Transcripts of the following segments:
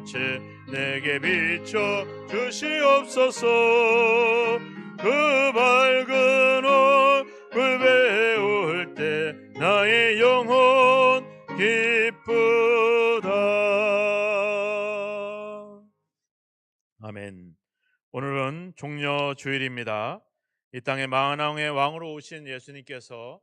광채 내게 비춰 주시옵소서. 그 밝은 얼굴 배울 때 나의 영혼 기쁘다. 아멘. 오늘은 종려 주일입니다. 이 땅에 만왕의 왕으로 오신 예수님께서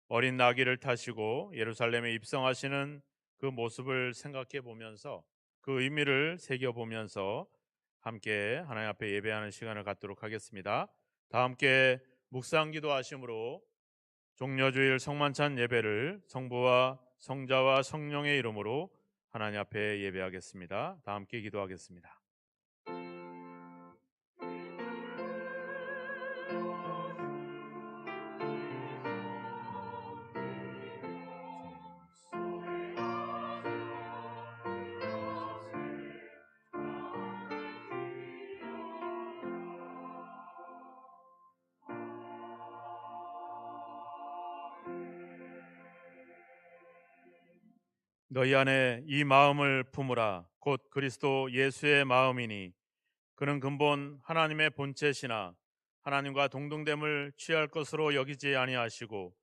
어린 나귀를 타시고 예루살렘에 입성하시는 그 모습을 생각해 보면서 그 의미를 새겨 보면서 함께 하나님 앞에 예배하는 시간을 갖도록 하겠습니다. 다 함께 묵상기도 하심으로 종려주일 성만찬 예배를 성부와 성자와 성령의 이름으로 하나님 앞에 예배하겠습니다. 다 함께 기도하겠습니다. 너희 안에 이 마음을 품으라. 곧 그리스도 예수의 마음이니 그는 근본 하나님의 본체시나 하나님과 동등됨을 취할 것으로 여기지 아니하시고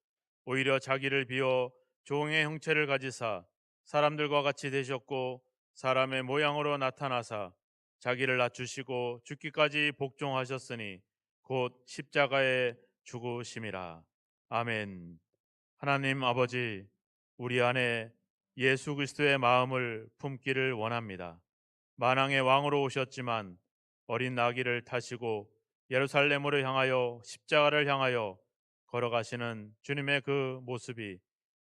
오히려 자기를 비워 종의 형체를 가지사 사람들과 같이 되셨고 사람의 모양으로 나타나사 자기를 낮추시고 죽기까지 복종하셨으니 곧 십자가에 죽으심이라. 아멘. 하나님 아버지, 우리 안에 예수 그리스도의 마음을 품기를 원합니다. 만왕의 왕으로 오셨지만 어린 나귀를 타시고 예루살렘으로 향하여 십자가를 향하여 걸어가시는 주님의 그 모습이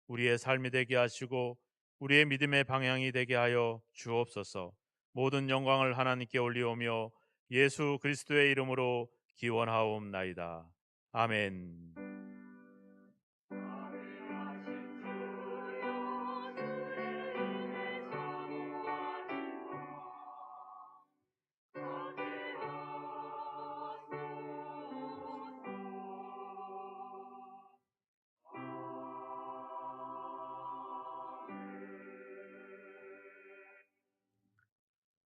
우리의 삶이 되게 하시고 우리의 믿음의 방향이 되게 하여 주옵소서. 모든 영광을 하나님께 올리오며 예수 그리스도의 이름으로 기원하옵나이다. 아멘.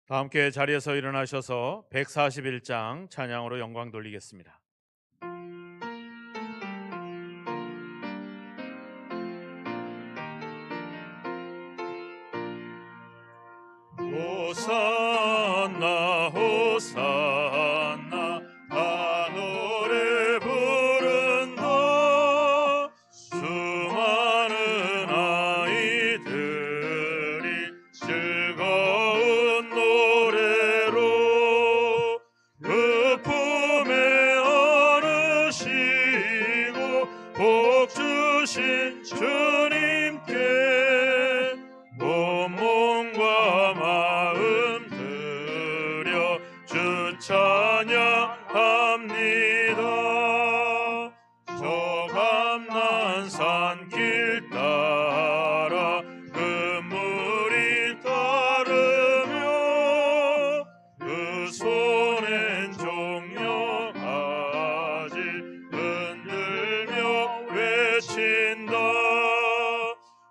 다 함께 자리에서 일어나셔서 141장 찬양으로 영광 돌리겠습니다. 호산나 호산나 다 노래 부른다. 수많은 아이들이 즐거운 노래로 그 품에 안으시고 복 주신 주님께 몸과 마음 들여 주 찬양합니다. 저 감난산 길 따라 금물이 따르며 그 손엔 종려가지 흔들며 외친다.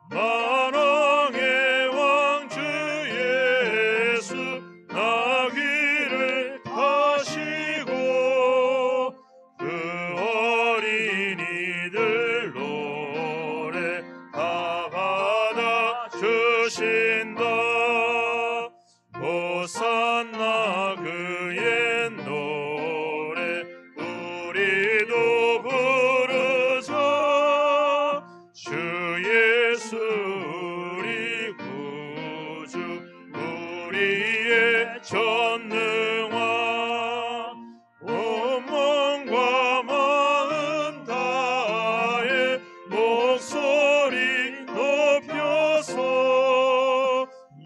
만왕의 왕 주 예수 나귀를 타시고 그 어린이들 노래 다 받아 주신다. 호산나 그의 노래 우리도 부르자. 주 예수 우리 구주 우리의 전능왕 온 몸과 마음 다해 목소리 높여서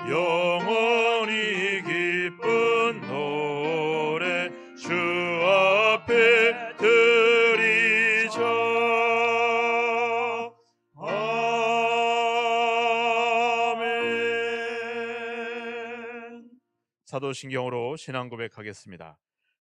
영원히 기쁜 노래 주 앞에 드리자. 아멘. 사도신경으로 신앙 고백하겠습니다.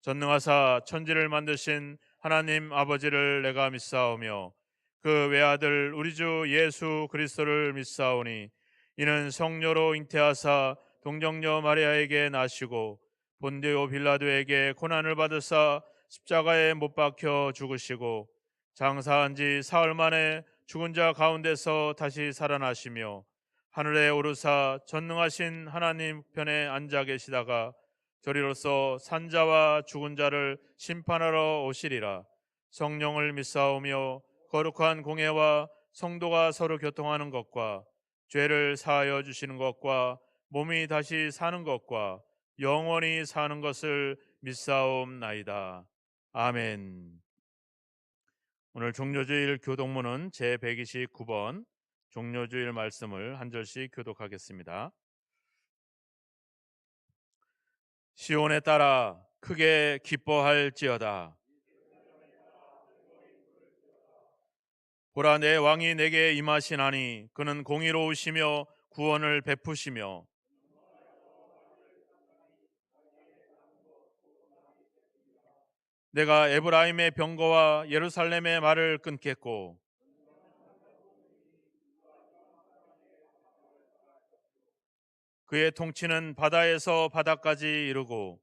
전능하사 천지를 만드신 하나님 아버지를 내가 믿사오며 그 외아들 우리 주 예수 그리스도를 믿사오니 이는 성녀로 잉태하사 동정녀 마리아에게 나시고 본디오 빌라도에게 고난을 받으사 십자가에 못 박혀 죽으시고 장사한 지 사흘 만에 죽은 자 가운데서 다시 살아나시며 하늘에 오르사 전능하신 하나님 편에 앉아 계시다가 저리로서 산자와 죽은 자를 심판하러 오시리라. 성령을 믿사오며 거룩한 공예와 성도가 서로 교통하는 것과 죄를 사하여 주시는 것과 몸이 다시 사는 것과 영원히 사는 것을 믿사옵나이다. 아멘. 오늘 종료주일 교독문은 제129번 종료주일 말씀을 한 절씩 교독하겠습니다. 시온에 따라 크게 기뻐할지어다. 보라, 내 왕이 내게 임하시나니 그는 공의로우시며 구원을 베푸시며 내가 에브라임의 병거와 예루살렘의 말을 끊겠고 그의 통치는 바다에서 바다까지 이르고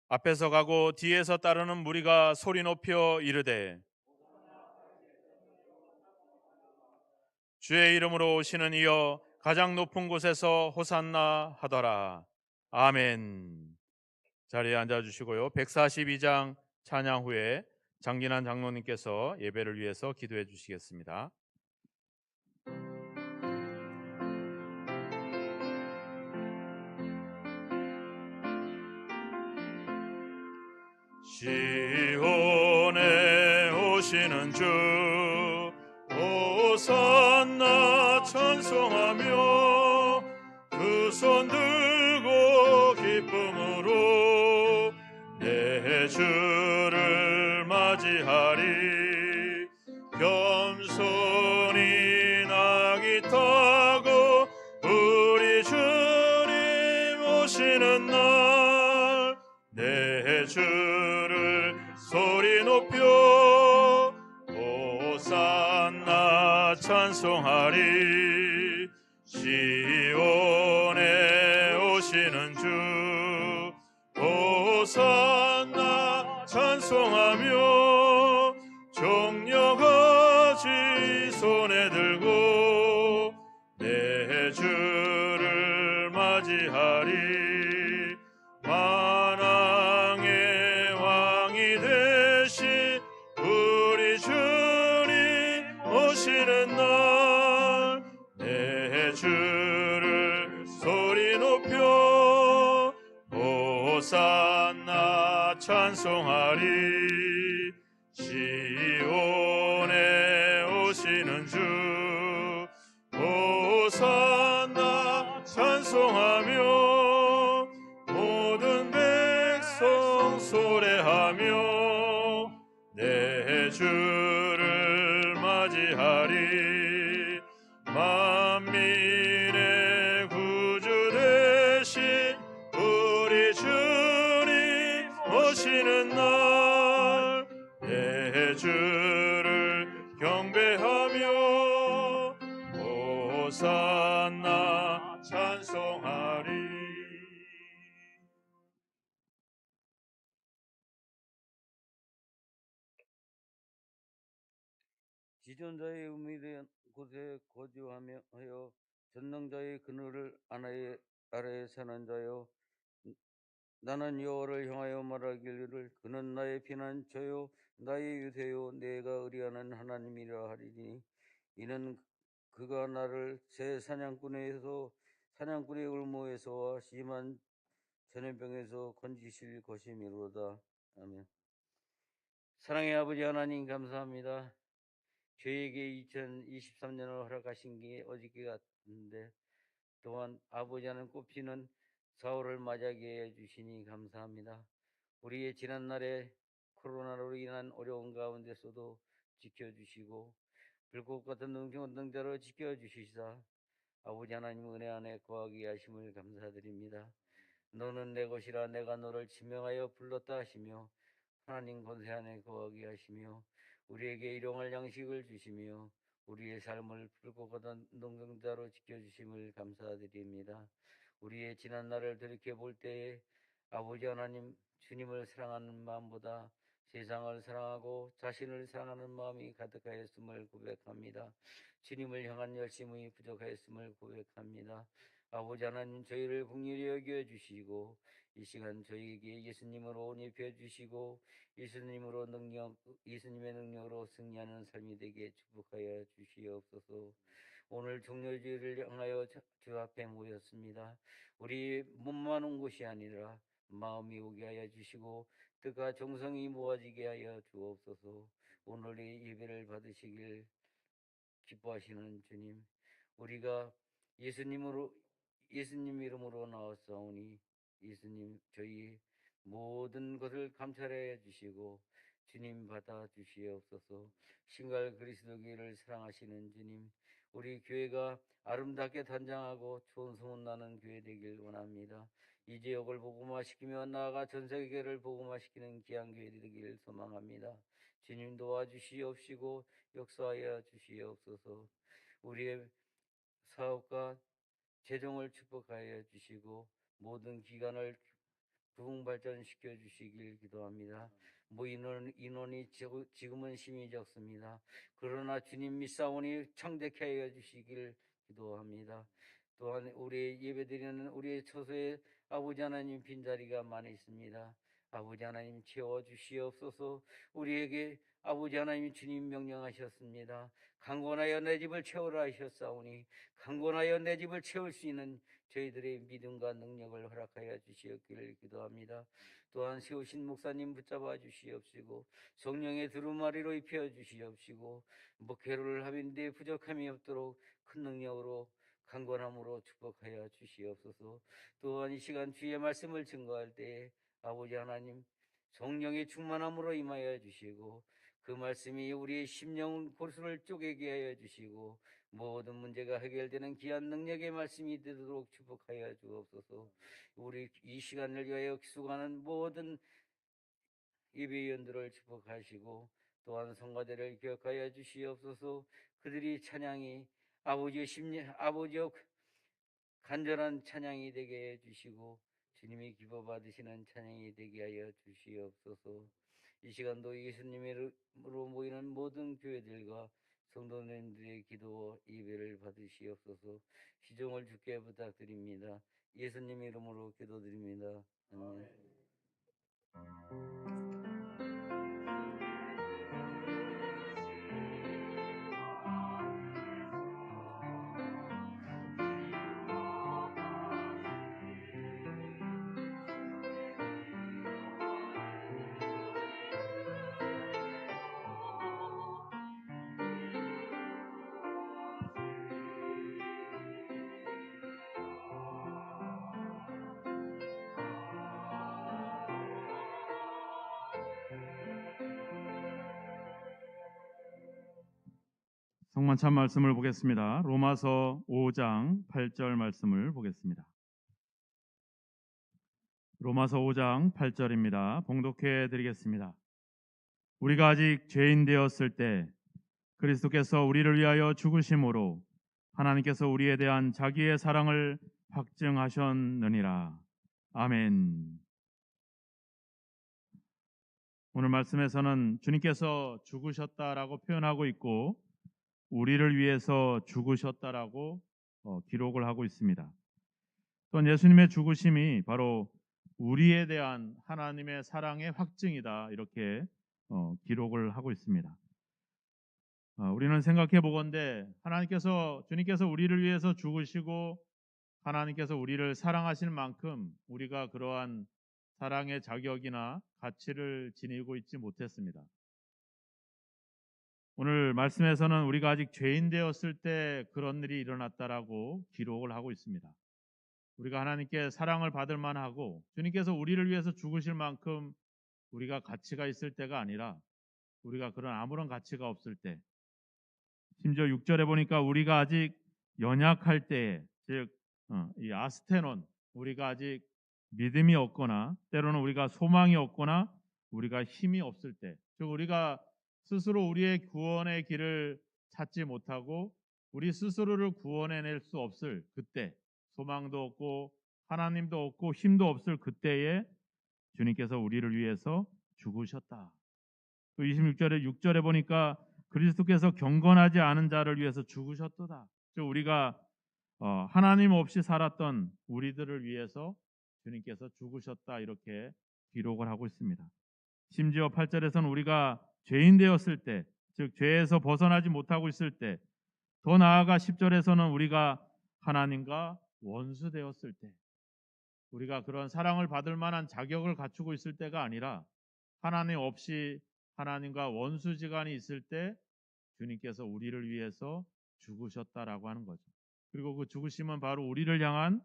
앞에서 가고 뒤에서 따르는 무리가 소리 높여 이르되 주의 이름으로 오시는 이여 가장 높은 곳에서 호산나 하더라. 아멘. 자리에 앉아주시고요. 142장 찬양 후에 장진환 장로님께서 예배를 위해서 기도해 주시겠습니다. 시온에 오시는 주 호산나 찬송하며 두 손 들고 기쁨으로 내 주를 맞이하리. 겸손히 나귀 타고 우리 주님 오시는 날 내 주를 소리 높여 호산나 찬송하리. 시온에 오시는 주 호산나 찬송하며 종려가지 손에 들고 내 주를 맞이하리. 만왕의 왕이 되신 우리 주님 오시는 날 내 주를 소리 높여 호산나 찬송하리. 시온에 오시는 주 호산나 찬송하며 모든 백성 소래하며 내 주를 맞이하리. 만민의 구주 되신 우리 주님 오시는 날 내 주를 경배하며 호산나 찬송하리. 지존자의 의미된 곳에 거주하며 하여 전능자의 그늘을 아래에 사는 자여, 나는 여호와를 향하여 말하기를 그는 나의 피난처요 나의 유대요 내가 의리하는 하나님이라 하리니. 이는 그가 나를 새 사냥꾼의 울무에서와 심한 전염병에서 건지실 것이미로다. 아멘. 사랑의 아버지 하나님, 감사합니다. 저에게 2023년을 허락하신 게 어저께 같은데 또한 아버지 하는 꽃피는 4월을 맞이하게 해주시니 감사합니다. 우리의 지난날에 코로나로 인한 어려운 가운데서도 지켜주시고 불꽃 같은 능동자로 지켜주시사 아버지 하나님 은혜 안에 거하게 하심을 감사드립니다. 너는 내 것이라 내가 너를 지명하여 불렀다 하시며 하나님 권세 안에 거하게 하시며 우리에게 일용할 양식을 주시며 우리의 삶을 붉고 고단 능동자로 지켜주심을 감사드립니다. 우리의 지난 날을 돌이켜볼 때에 아버지 하나님 주님을 사랑하는 마음보다 세상을 사랑하고 자신을 사랑하는 마음이 가득하였음을 고백합니다. 주님을 향한 열심이 부족하였음을 고백합니다. 아버지 하나님 저희를 긍휼히 여겨주시고 이 시간 저희에게 예수님으로 옷 입혀주시고 예수님의 능력으로 승리하는 삶이 되게 축복하여 주시옵소서. 오늘 종료주의를 향하여 주 앞에 모였습니다. 우리 몸만 온 것이 아니라 마음이 오게 하여 주시고 뜻과 정성이 모아지게 하여 주옵소서. 오늘의 예배를 받으시길 기뻐하시는 주님, 우리가 예수님 이름으로 나왔사오니 예수님 저희 모든 것을 감찰하여 주시고 주님 받아 주시옵소서. 신갈 그리스도교를 사랑하시는 주님, 우리 교회가 아름답게 단장하고 좋은 소문나는 교회 되길 원합니다. 이 지역을 복음화시키며 나아가 전 세계를 복음화시키는 귀한 교회 되길 소망합니다. 주님 도와주시옵시고 역사하여 주시옵소서. 우리의 사업과 재정을 축복하여 주시고 모든 기관을 부흥 발전시켜 주시길 기도합니다. 인원이 지금은 심히 적습니다. 그러나 주님 믿사오니 청대케 하여 주시길 기도합니다. 또한 우리 예배드리는 우리의 처소에 아버지 하나님 빈자리가 많이 있습니다. 아버지 하나님 채워 주시옵소서. 우리에게 아버지 하나님 주님 명령하셨습니다. 강권하여 내 집을 채우라 하셨사오니 강권하여 내 집을 채울 수 있는 저희들의 믿음과 능력을 허락하여 주시옵기를 기도합니다. 또한 세우신 목사님 붙잡아 주시옵시고 성령의 두루마리로 입혀 주시옵시고 목회를 하는데 부족함이 없도록 큰 능력으로 강건함으로 축복하여 주시옵소서. 또한 이 시간 주의 말씀을 증거할 때에 아버지 하나님 성령의 충만함으로 임하여 주시고 그 말씀이 우리의 심령 골수를 쪼개게 하여 주시고 모든 문제가 해결되는 귀한 능력의 말씀이 되도록 축복하여 주옵소서. 우리 이 시간을 위하여 기수하는 모든 예배위원들을 축복하시고 또한 성가대를 기억하여 주시옵소서. 그들이 찬양이 아버지의 간절한 찬양이 되게 해주시고 주님이 기뻐 받으시는 찬양이 되게 하여 주시옵소서. 이 시간도 예수님으로 모이는 모든 교회들과 성도님들의 기도 예배를 받으시옵소서. 시종을 주께 부탁드립니다. 예수님 이름으로 기도드립니다. 아멘. 성만찬 말씀을 보겠습니다. 로마서 5장 8절 말씀을 보겠습니다. 로마서 5장 8절입니다. 봉독해 드리겠습니다. 우리가 아직 죄인 되었을 때 그리스도께서 우리를 위하여 죽으심으로 하나님께서 우리에 대한 자기의 사랑을 확증하셨느니라. 아멘. 오늘 말씀에서는 주님께서 죽으셨다라고 표현하고 있고 우리를 위해서 죽으셨다라고 기록을 하고 있습니다. 또한 예수님의 죽으심이 바로 우리에 대한 하나님의 사랑의 확증이다 이렇게 기록을 하고 있습니다. 우리는 생각해 보건대 주님께서 우리를 위해서 죽으시고 하나님께서 우리를 사랑하실 만큼 우리가 그러한 사랑의 자격이나 가치를 지니고 있지 못했습니다. 오늘 말씀에서는 우리가 아직 죄인 되었을 때 그런 일이 일어났다라고 기록을 하고 있습니다. 우리가 하나님께 사랑을 받을 만하고 주님께서 우리를 위해서 죽으실 만큼 우리가 가치가 있을 때가 아니라 우리가 그런 아무런 가치가 없을 때, 심지어 6절에 보니까 우리가 아직 연약할 때에, 즉 이 아스테논, 우리가 아직 믿음이 없거나 때로는 우리가 소망이 없거나 우리가 힘이 없을 때, 즉 우리가 스스로 우리의 구원의 길을 찾지 못하고 우리 스스로를 구원해낼 수 없을 그때, 소망도 없고 하나님도 없고 힘도 없을 그때에 주님께서 우리를 위해서 죽으셨다. 또 26절에 6절에 보니까 그리스도께서 경건하지 않은 자를 위해서 죽으셨도다. 즉 우리가 하나님 없이 살았던 우리들을 위해서 주님께서 죽으셨다 이렇게 기록을 하고 있습니다. 심지어 8절에서는 우리가 죄인 되었을 때, 즉 죄에서 벗어나지 못하고 있을 때, 더 나아가 10절에서는 우리가 하나님과 원수 되었을 때, 우리가 그런 사랑을 받을 만한 자격을 갖추고 있을 때가 아니라 하나님 없이 하나님과 원수지간이 있을 때 주님께서 우리를 위해서 죽으셨다라고 하는 거죠. 그리고 그 죽으심은 바로 우리를 향한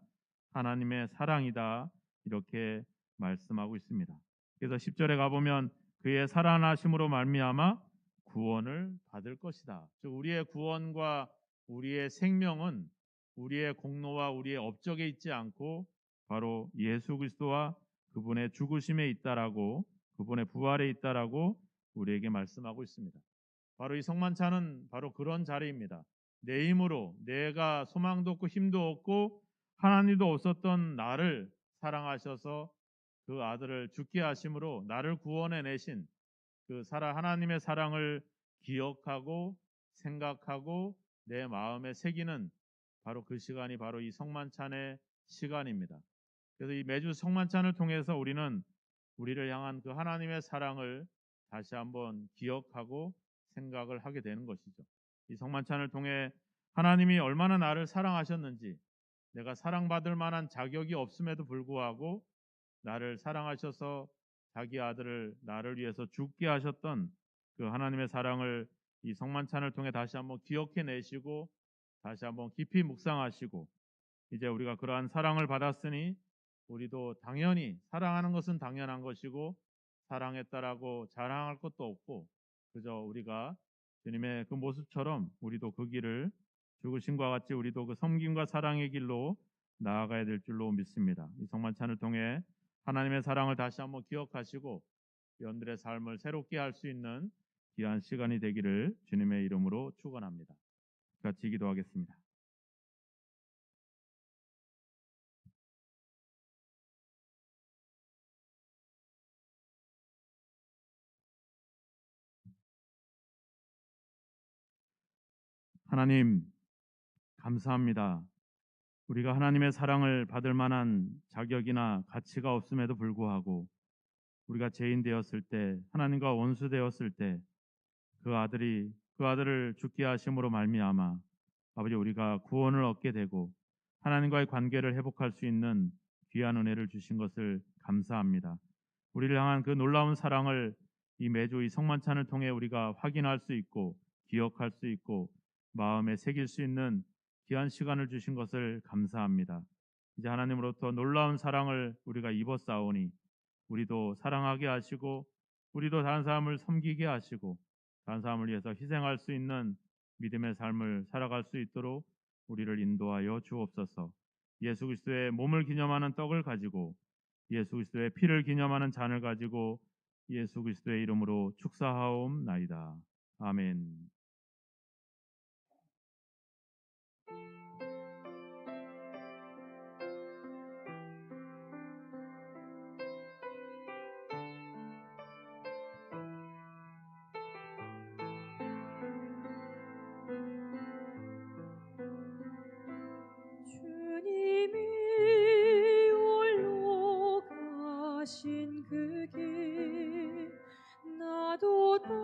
하나님의 사랑이다 이렇게 말씀하고 있습니다. 그래서 10절에 가보면 그의 살아나심으로 말미암아 구원을 받을 것이다. 즉 우리의 구원과 우리의 생명은 우리의 공로와 우리의 업적에 있지 않고 바로 예수 그리스도와 그분의 죽으심에 있다라고, 그분의 부활에 있다라고 우리에게 말씀하고 있습니다. 바로 이 성만찬은 바로 그런 자리입니다. 내 힘으로 내가 소망도 없고 힘도 없고 하나님도 없었던 나를 사랑하셔서 그 아들을 죽게 하심으로 나를 구원해 내신 그 하나님의 사랑을 기억하고 생각하고 내 마음에 새기는 바로 그 시간이 바로 이 성만찬의 시간입니다. 그래서 이 매주 성만찬을 통해서 우리는 우리를 향한 그 하나님의 사랑을 다시 한번 기억하고 생각을 하게 되는 것이죠. 이 성만찬을 통해 하나님이 얼마나 나를 사랑하셨는지, 내가 사랑받을 만한 자격이 없음에도 불구하고 나를 사랑하셔서 자기 아들을 나를 위해서 죽게 하셨던 그 하나님의 사랑을 이 성만찬을 통해 다시 한번 기억해 내시고 다시 한번 깊이 묵상하시고, 이제 우리가 그러한 사랑을 받았으니 우리도 당연히 사랑하는 것은 당연한 것이고 사랑했다라고 자랑할 것도 없고 그저 우리가 주님의 그 모습처럼 우리도 그 길을 죽으심과 같이 우리도 그 섬김과 사랑의 길로 나아가야 될 줄로 믿습니다. 이 성만찬을 통해 하나님의 사랑을 다시 한번 기억하시고 연들의 삶을 새롭게 할 수 있는 귀한 시간이 되기를 주님의 이름으로 축원합니다. 같이 기도하겠습니다. 하나님 감사합니다. 우리가 하나님의 사랑을 받을 만한 자격이나 가치가 없음에도 불구하고 우리가 죄인 되었을 때, 하나님과 원수 되었을 때 그 아들을 죽게 하심으로 말미암아 아버지 우리가 구원을 얻게 되고 하나님과의 관계를 회복할 수 있는 귀한 은혜를 주신 것을 감사합니다. 우리를 향한 그 놀라운 사랑을 이 매주 이 성만찬을 통해 우리가 확인할 수 있고 기억할 수 있고 마음에 새길 수 있는 귀한 시간을 주신 것을 감사합니다. 이제 하나님으로부터 놀라운 사랑을 우리가 입었사오니 우리도 사랑하게 하시고 우리도 다른 사람을 섬기게 하시고 다른 사람을 위해서 희생할 수 있는 믿음의 삶을 살아갈 수 있도록 우리를 인도하여 주옵소서. 예수 그리스도의 몸을 기념하는 떡을 가지고 예수 그리스도의 피를 기념하는 잔을 가지고 예수 그리스도의 이름으로 축사하옵나이다. 아멘. 주님이 홀로 가신 그 길 나도 따라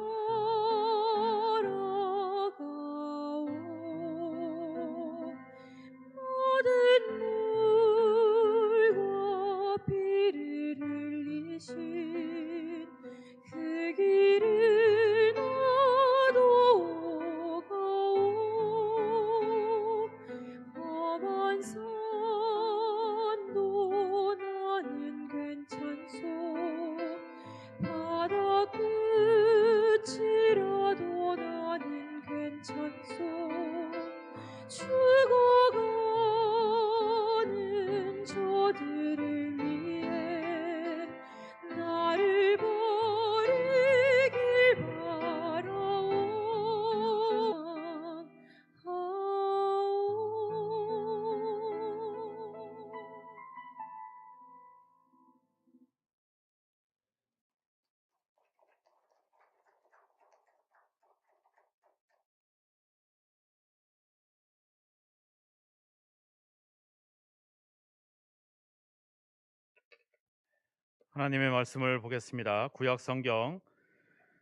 하나님의 말씀을 보겠습니다. 구약 성경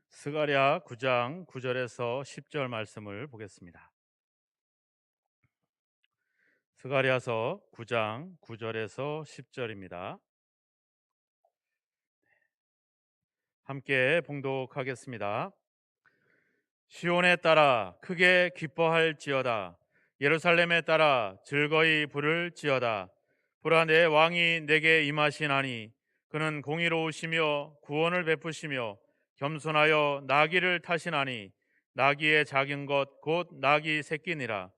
스가랴 9장 9절에서 10절 말씀을 보겠습니다. 스가랴서 9장 9절에서 10절입니다. 함께 봉독하겠습니다. 시온에 따라 크게 기뻐할지어다. 예루살렘에 따라 즐거이 부를지어다. 보라, 내 왕이 내게 임하시나니 그는 공의로우시며 구원을 베푸시며 겸손하여 나귀를 타시나니 나귀의 작은 것 곧 나귀 새끼니라.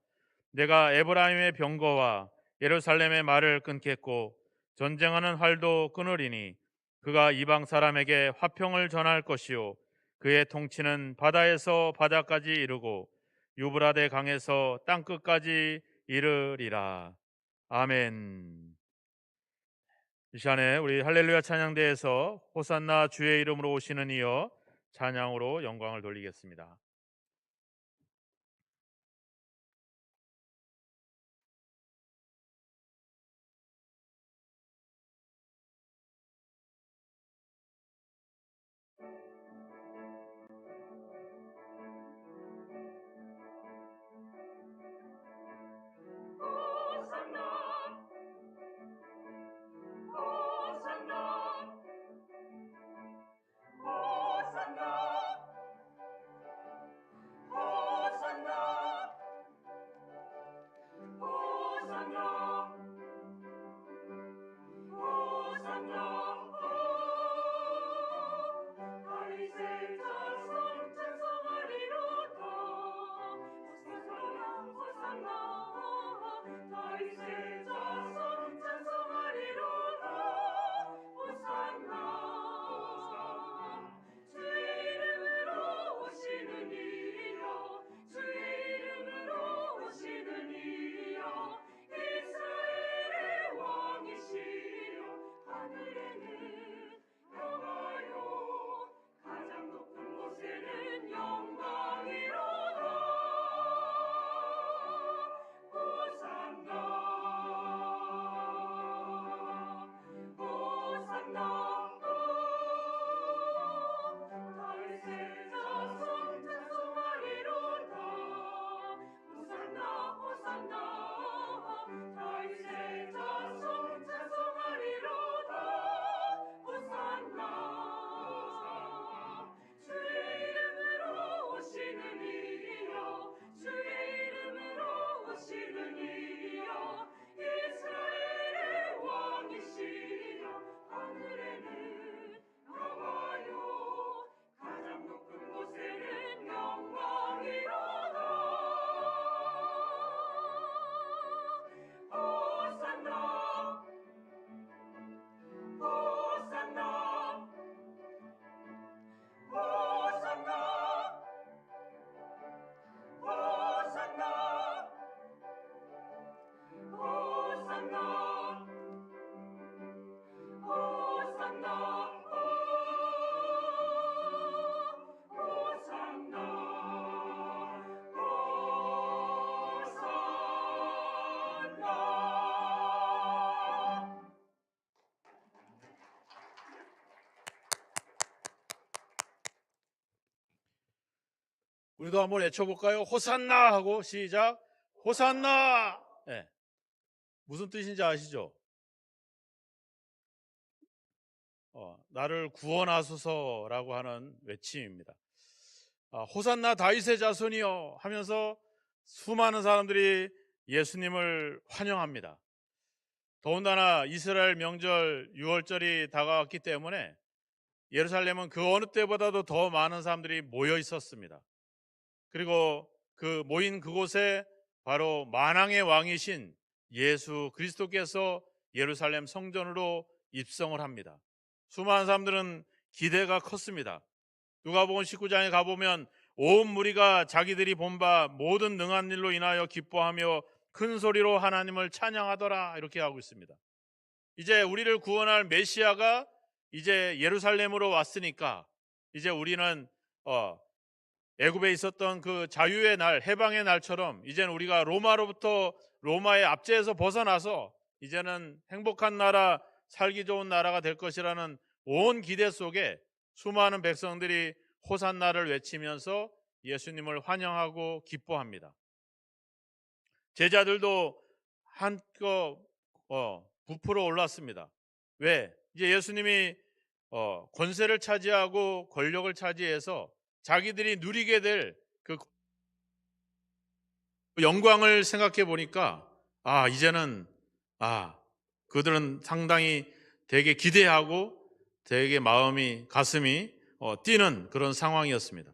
내가 에브라임의 병거와 예루살렘의 말을 끊겠고 전쟁하는 활도 끊으리니 그가 이방 사람에게 화평을 전할 것이요 그의 통치는 바다에서 바다까지 이르고 유브라데 강에서 땅끝까지 이르리라. 아멘. 이 시간에 우리 할렐루야 찬양대에서 호산나 주의 이름으로 오시는 이여 찬양으로 영광을 돌리겠습니다. 우리도 한번 외쳐볼까요? 호산나 하고 시작. 호산나. 네. 무슨 뜻인지 아시죠? 나를 구원하소서라고 하는 외침입니다. 호산나 다윗의 자손이여 하면서 수많은 사람들이 예수님을 환영합니다. 더군다나 이스라엘 명절 6월절이 다가왔기 때문에 예루살렘은 그 어느 때보다도 더 많은 사람들이 모여 있었습니다. 그리고 그 모인 그곳에 바로 만왕의 왕이신 예수 그리스도께서 예루살렘 성전으로 입성을 합니다. 수많은 사람들은 기대가 컸습니다. 누가복음 19장에 가보면 온 무리가 자기들이 본 바 모든 능한 일로 인하여 기뻐하며 큰 소리로 하나님을 찬양하더라 이렇게 하고 있습니다. 이제 우리를 구원할 메시아가 이제 예루살렘으로 왔으니까 이제 우리는 애굽에 있었던 그 자유의 날, 해방의 날처럼 이제는 우리가 로마의 압제에서 벗어나서 이제는 행복한 나라, 살기 좋은 나라가 될 것이라는 온 기대 속에 수많은 백성들이 호산나를 외치면서 예수님을 환영하고 기뻐합니다. 제자들도 한껏 부풀어 올랐습니다. 왜? 이제 예수님이 권세를 차지하고 권력을 차지해서 자기들이 누리게 될 그 영광을 생각해 보니까 이제는 그들은 상당히 되게 기대하고 되게 마음이 가슴이 뛰는 그런 상황이었습니다.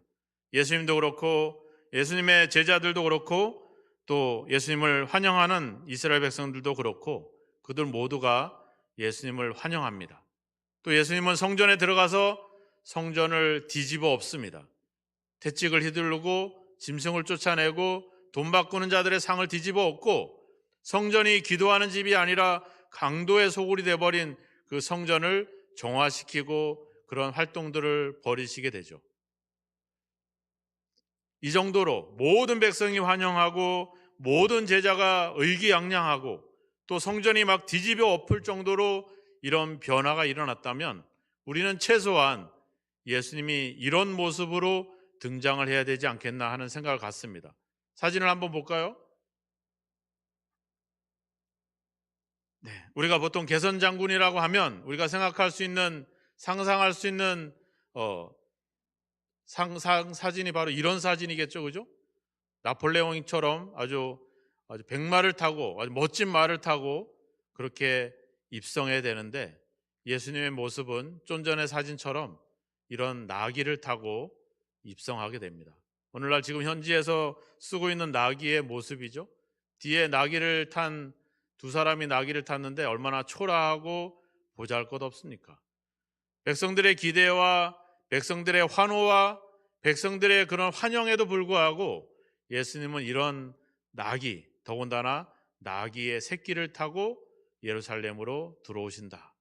예수님도 그렇고 예수님의 제자들도 그렇고 또 예수님을 환영하는 이스라엘 백성들도 그렇고 그들 모두가 예수님을 환영합니다. 또 예수님은 성전에 들어가서 성전을 뒤집어 엎습니다. 채찍을 휘두르고 짐승을 쫓아내고 돈 바꾸는 자들의 상을 뒤집어 엎고 성전이 기도하는 집이 아니라 강도의 소굴이 되어버린 그 성전을 정화시키고 그런 활동들을 벌이시게 되죠. 이 정도로 모든 백성이 환영하고 모든 제자가 의기양양하고 또 성전이 막 뒤집어 엎을 정도로 이런 변화가 일어났다면 우리는 최소한 예수님이 이런 모습으로 등장을 해야 되지 않겠나 하는 생각을 갖습니다. 사진을 한번 볼까요? 네, 우리가 보통 개선 장군이라고 하면 우리가 생각할 수 있는 상상할 수 있는 상상 사진이 바로 이런 사진이겠죠, 그죠? 나폴레옹처럼 아주 백마를 타고 아주 멋진 말을 타고 그렇게 입성해야 되는데 예수님의 모습은 좀 전의 사진처럼 이런 나귀를 타고 입성하게 됩니다. 오늘날 지금 현지에서 쓰고 있는 나귀의 모습이죠. 뒤에 나귀를 탄 두 사람이 나귀를 탔는데 얼마나 초라하고 보잘것없습니까? 백성들의 기대와 백성들의 환호와 백성들의 그런 환영에도 불구하고 예수님은 이런 나귀, 더군다나 나귀의 새끼를 타고 예루살렘으로 들어오신다.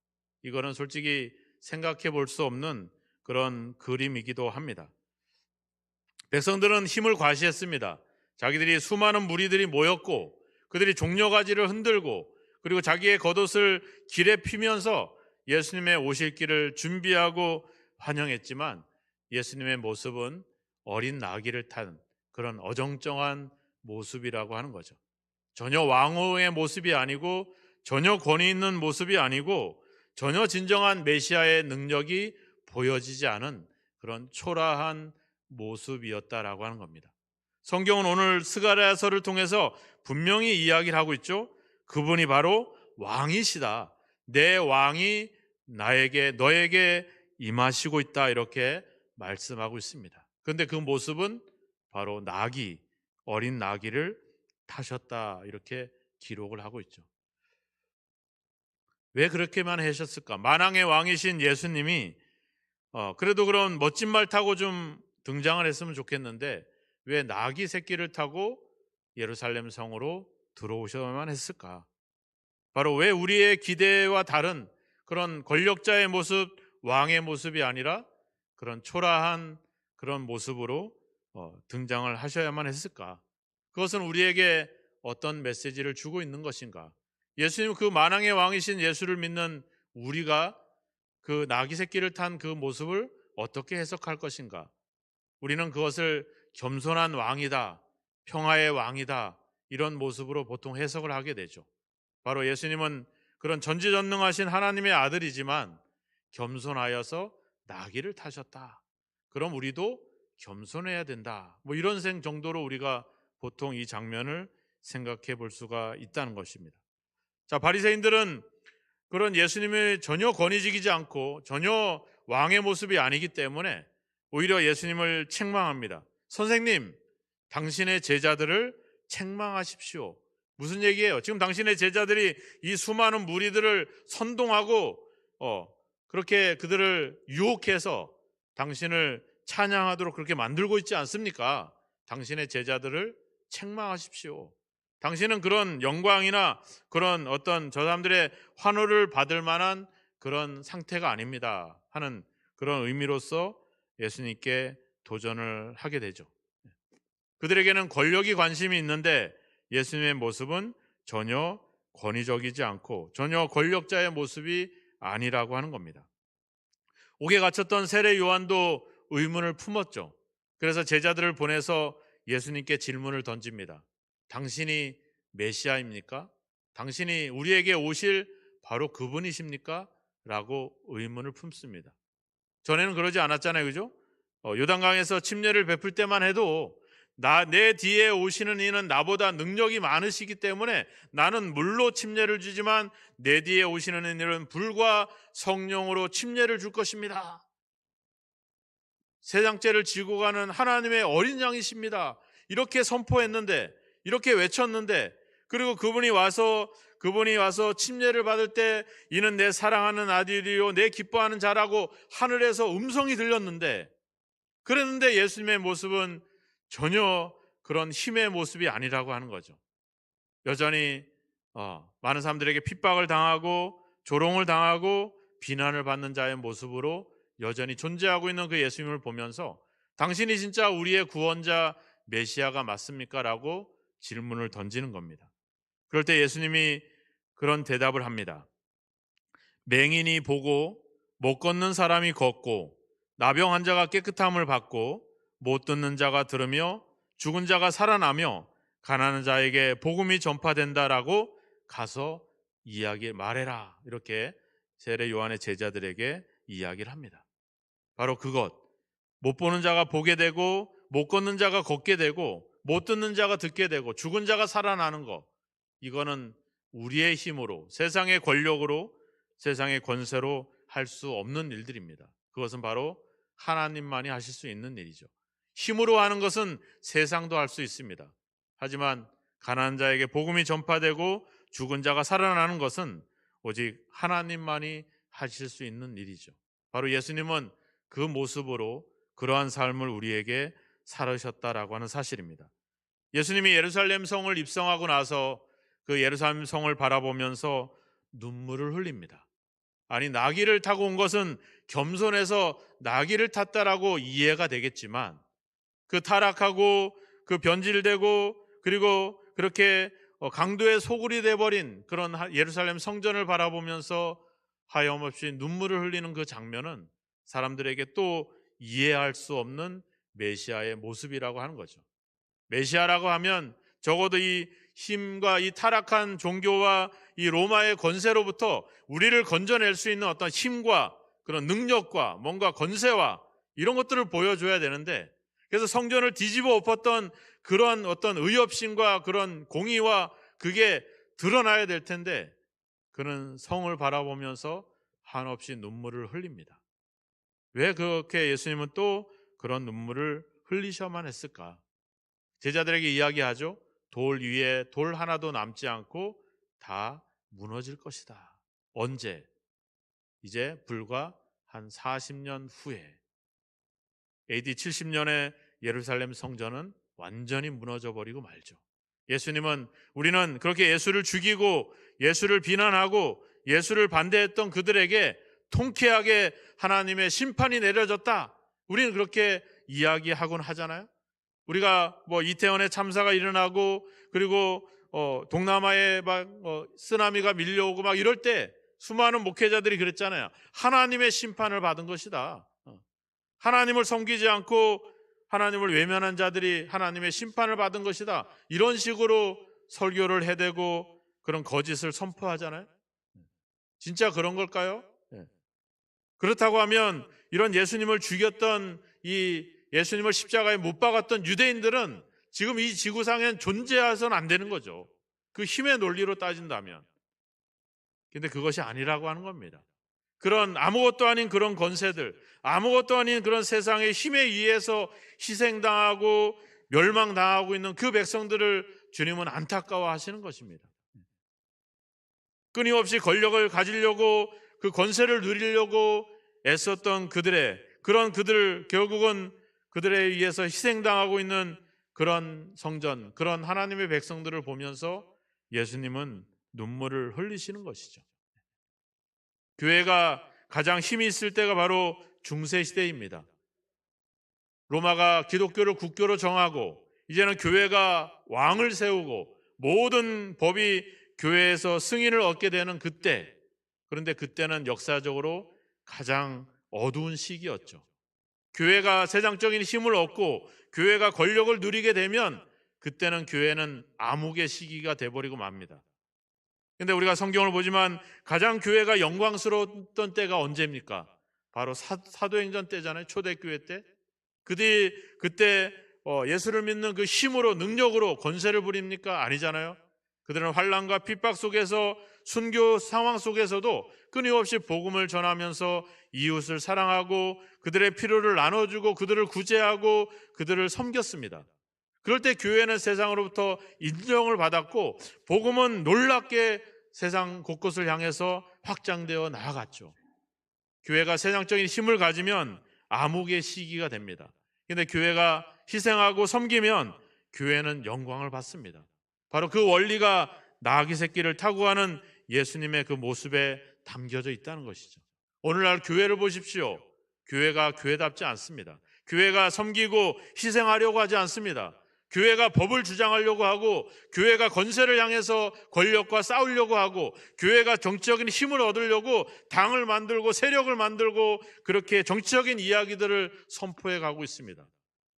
이거는 솔직히 생각해 볼 수 없는 그런 그림이기도 합니다. 백성들은 힘을 과시했습니다. 자기들이 수많은 무리들이 모였고 그들이 종려가지를 흔들고 그리고 자기의 겉옷을 길에 피면서 예수님의 오실 길을 준비하고 환영했지만 예수님의 모습은 어린 나귀를 탄 그런 어정쩡한 모습이라고 하는 거죠. 전혀 왕후의 모습이 아니고 전혀 권위 있는 모습이 아니고 전혀 진정한 메시아의 능력이 보여지지 않은 그런 초라한 모습이었다라고 하는 겁니다. 성경은 오늘 스가랴서를 통해서 분명히 이야기를 하고 있죠. 그분이 바로 왕이시다. 내 왕이 너에게 임하시고 있다. 이렇게 말씀하고 있습니다. 그런데 그 모습은 바로 어린 나귀를 타셨다. 이렇게 기록을 하고 있죠. 왜 그렇게만 하셨을까? 만왕의 왕이신 예수님이 그래도 그런 멋진 말 타고 좀 등장을 했으면 좋겠는데 왜 나귀 새끼를 타고 예루살렘 성으로 들어오셔야만 했을까? 바로 왜 우리의 기대와 다른 그런 권력자의 모습, 왕의 모습이 아니라 그런 초라한 그런 모습으로 등장을 하셔야만 했을까? 그것은 우리에게 어떤 메시지를 주고 있는 것인가? 예수님 그 만왕의 왕이신 예수를 믿는 우리가 그 나귀 새끼를 탄 그 모습을 어떻게 해석할 것인가? 우리는 그것을 겸손한 왕이다, 평화의 왕이다 이런 모습으로 보통 해석을 하게 되죠. 바로 예수님은 그런 전지전능하신 하나님의 아들이지만 겸손하여서 나귀를 타셨다. 그럼 우리도 겸손해야 된다. 이런 정도로 우리가 보통 이 장면을 생각해 볼 수가 있다는 것입니다. 자, 바리새인들은 그런 예수님을 전혀 권위직이지 않고 전혀 왕의 모습이 아니기 때문에 오히려 예수님을 책망합니다. 선생님, 당신의 제자들을 책망하십시오. 무슨 얘기예요? 지금 당신의 제자들이 이 수많은 무리들을 선동하고 그렇게 그들을 유혹해서 당신을 찬양하도록 그렇게 만들고 있지 않습니까? 당신의 제자들을 책망하십시오. 당신은 그런 영광이나 그런 어떤 저 사람들의 환호를 받을 만한 그런 상태가 아닙니다 하는 그런 의미로서 예수님께 도전을 하게 되죠. 그들에게는 권력이 관심이 있는데 예수님의 모습은 전혀 권위적이지 않고 전혀 권력자의 모습이 아니라고 하는 겁니다. 옥에 갇혔던 세례 요한도 의문을 품었죠. 그래서 제자들을 보내서 예수님께 질문을 던집니다. 당신이 메시아입니까? 당신이 우리에게 오실 바로 그분이십니까? 라고 의문을 품습니다. 전에는 그러지 않았잖아요. 그죠? 요단강에서 침례를 베풀 때만 해도 내 뒤에 오시는 이는 나보다 능력이 많으시기 때문에 나는 물로 침례를 주지만 내 뒤에 오시는 이는 불과 성령으로 침례를 줄 것입니다. 세상죄를 지고 가는 하나님의 어린 양이십니다. 이렇게 선포했는데, 이렇게 외쳤는데, 그리고 그분이 와서 침례를 받을 때 이는 내 사랑하는 아들이요 내 기뻐하는 자라고 하늘에서 음성이 들렸는데, 그랬는데 예수님의 모습은 전혀 그런 힘의 모습이 아니라고 하는 거죠. 여전히 많은 사람들에게 핍박을 당하고 조롱을 당하고 비난을 받는 자의 모습으로 여전히 존재하고 있는 그 예수님을 보면서 당신이 진짜 우리의 구원자 메시아가 맞습니까? 라고 질문을 던지는 겁니다. 그럴 때 예수님이 그런 대답을 합니다. 맹인이 보고 못 걷는 사람이 걷고 나병 환자가 깨끗함을 받고 못 듣는 자가 들으며 죽은 자가 살아나며 가난한 자에게 복음이 전파된다라고 가서 말해라. 이렇게 세례 요한의 제자들에게 이야기를 합니다. 바로 그것, 못 보는 자가 보게 되고 못 걷는 자가 걷게 되고 못 듣는 자가 듣게 되고 죽은 자가 살아나는 것, 이거는 우리의 힘으로, 세상의 권력으로, 세상의 권세로 할 수 없는 일들입니다. 그것은 바로 하나님만이 하실 수 있는 일이죠. 힘으로 하는 것은 세상도 할 수 있습니다. 하지만 가난한 자에게 복음이 전파되고 죽은 자가 살아나는 것은 오직 하나님만이 하실 수 있는 일이죠. 바로 예수님은 그 모습으로 그러한 삶을 우리에게 살으셨다라고 하는 사실입니다. 예수님이 예루살렘 성을 입성하고 나서 그 예루살렘 성을 바라보면서 눈물을 흘립니다. 아니, 나귀를 타고 온 것은 겸손해서 나귀를 탔다라고 이해가 되겠지만 그 타락하고 그 변질되고 그리고 그렇게 강도의 소굴이 돼버린 그런 예루살렘 성전을 바라보면서 하염없이 눈물을 흘리는 그 장면은 사람들에게 또 이해할 수 없는 메시아의 모습이라고 하는 거죠. 메시아라고 하면 적어도 이 힘과 이 타락한 종교와 이 로마의 권세로부터 우리를 건져낼 수 있는 어떤 힘과 그런 능력과 뭔가 권세와 이런 것들을 보여줘야 되는데, 그래서 성전을 뒤집어 엎었던 그런 어떤 의협심과 그런 공의와 그게 드러나야 될 텐데 그는 성을 바라보면서 한없이 눈물을 흘립니다. 왜 그렇게 예수님은 또 그런 눈물을 흘리셔야만 했을까? 제자들에게 이야기하죠. 돌 위에 돌 하나도 남지 않고 다 무너질 것이다. 언제? 이제 불과 한 40년 후에 AD 70년에 예루살렘 성전은 완전히 무너져 버리고 말죠. 예수님은 우리는 그렇게 예수를 죽이고 예수를 비난하고 예수를 반대했던 그들에게 통쾌하게 하나님의 심판이 내려졌다. 우리는 그렇게 이야기하곤 하잖아요. 우리가 이태원에 참사가 일어나고 그리고 동남아에 막 쓰나미가 밀려오고 막 이럴 때 수많은 목회자들이 그랬잖아요. 하나님의 심판을 받은 것이다. 하나님을 섬기지 않고 하나님을 외면한 자들이 하나님의 심판을 받은 것이다. 이런 식으로 설교를 해대고 그런 거짓을 선포하잖아요. 진짜 그런 걸까요? 그렇다고 하면 이런 예수님을 죽였던 이 예수님을 십자가에 못 박았던 유대인들은 지금 이 지구상엔 존재해서는 안 되는 거죠. 그 힘의 논리로 따진다면. 근데 그것이 아니라고 하는 겁니다. 그런 아무것도 아닌 그런 권세들, 아무것도 아닌 그런 세상의 힘에 의해서 희생당하고 멸망당하고 있는 그 백성들을 주님은 안타까워하시는 것입니다. 끊임없이 권력을 가지려고 그 권세를 누리려고 애썼던 그들 결국은 그들에 의해서 희생당하고 있는 그런 성전, 그런 하나님의 백성들을 보면서 예수님은 눈물을 흘리시는 것이죠. 교회가 가장 힘이 있을 때가 바로 중세시대입니다. 로마가 기독교를 국교로 정하고 이제는 교회가 왕을 세우고 모든 법이 교회에서 승인을 얻게 되는 그때, 그런데 그때는 역사적으로 가장 어두운 시기였죠. 교회가 세상적인 힘을 얻고 교회가 권력을 누리게 되면 그때는 교회는 암흑의 시기가 돼버리고 맙니다. 근데 우리가 성경을 보지만 가장 교회가 영광스러웠던 때가 언제입니까? 바로 사도행전 때잖아요. 초대교회 때. 그때 예수를 믿는 그 힘으로, 능력으로 권세를 부립니까? 아니잖아요. 그들은 환난과 핍박 속에서, 순교 상황 속에서도 끊임없이 복음을 전하면서 이웃을 사랑하고 그들의 필요를 나눠주고 그들을 구제하고 그들을 섬겼습니다. 그럴 때 교회는 세상으로부터 인정을 받았고 복음은 놀랍게 세상 곳곳을 향해서 확장되어 나아갔죠. 교회가 세상적인 힘을 가지면 암흑의 시기가 됩니다. 그런데 교회가 희생하고 섬기면 교회는 영광을 받습니다. 바로 그 원리가 나귀 새끼를 타고 가는 예수님의 그 모습에 담겨져 있다는 것이죠. 오늘날 교회를 보십시오. 교회가 교회답지 않습니다. 교회가 섬기고 희생하려고 하지 않습니다. 교회가 법을 주장하려고 하고 교회가 권세를 향해서 권력과 싸우려고 하고 교회가 정치적인 힘을 얻으려고 당을 만들고 세력을 만들고 그렇게 정치적인 이야기들을 선포해 가고 있습니다.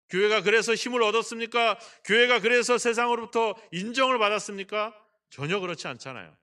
교회가 그래서 힘을 얻었습니까? 교회가 그래서 세상으로부터 인정을 받았습니까? 전혀 그렇지 않잖아요.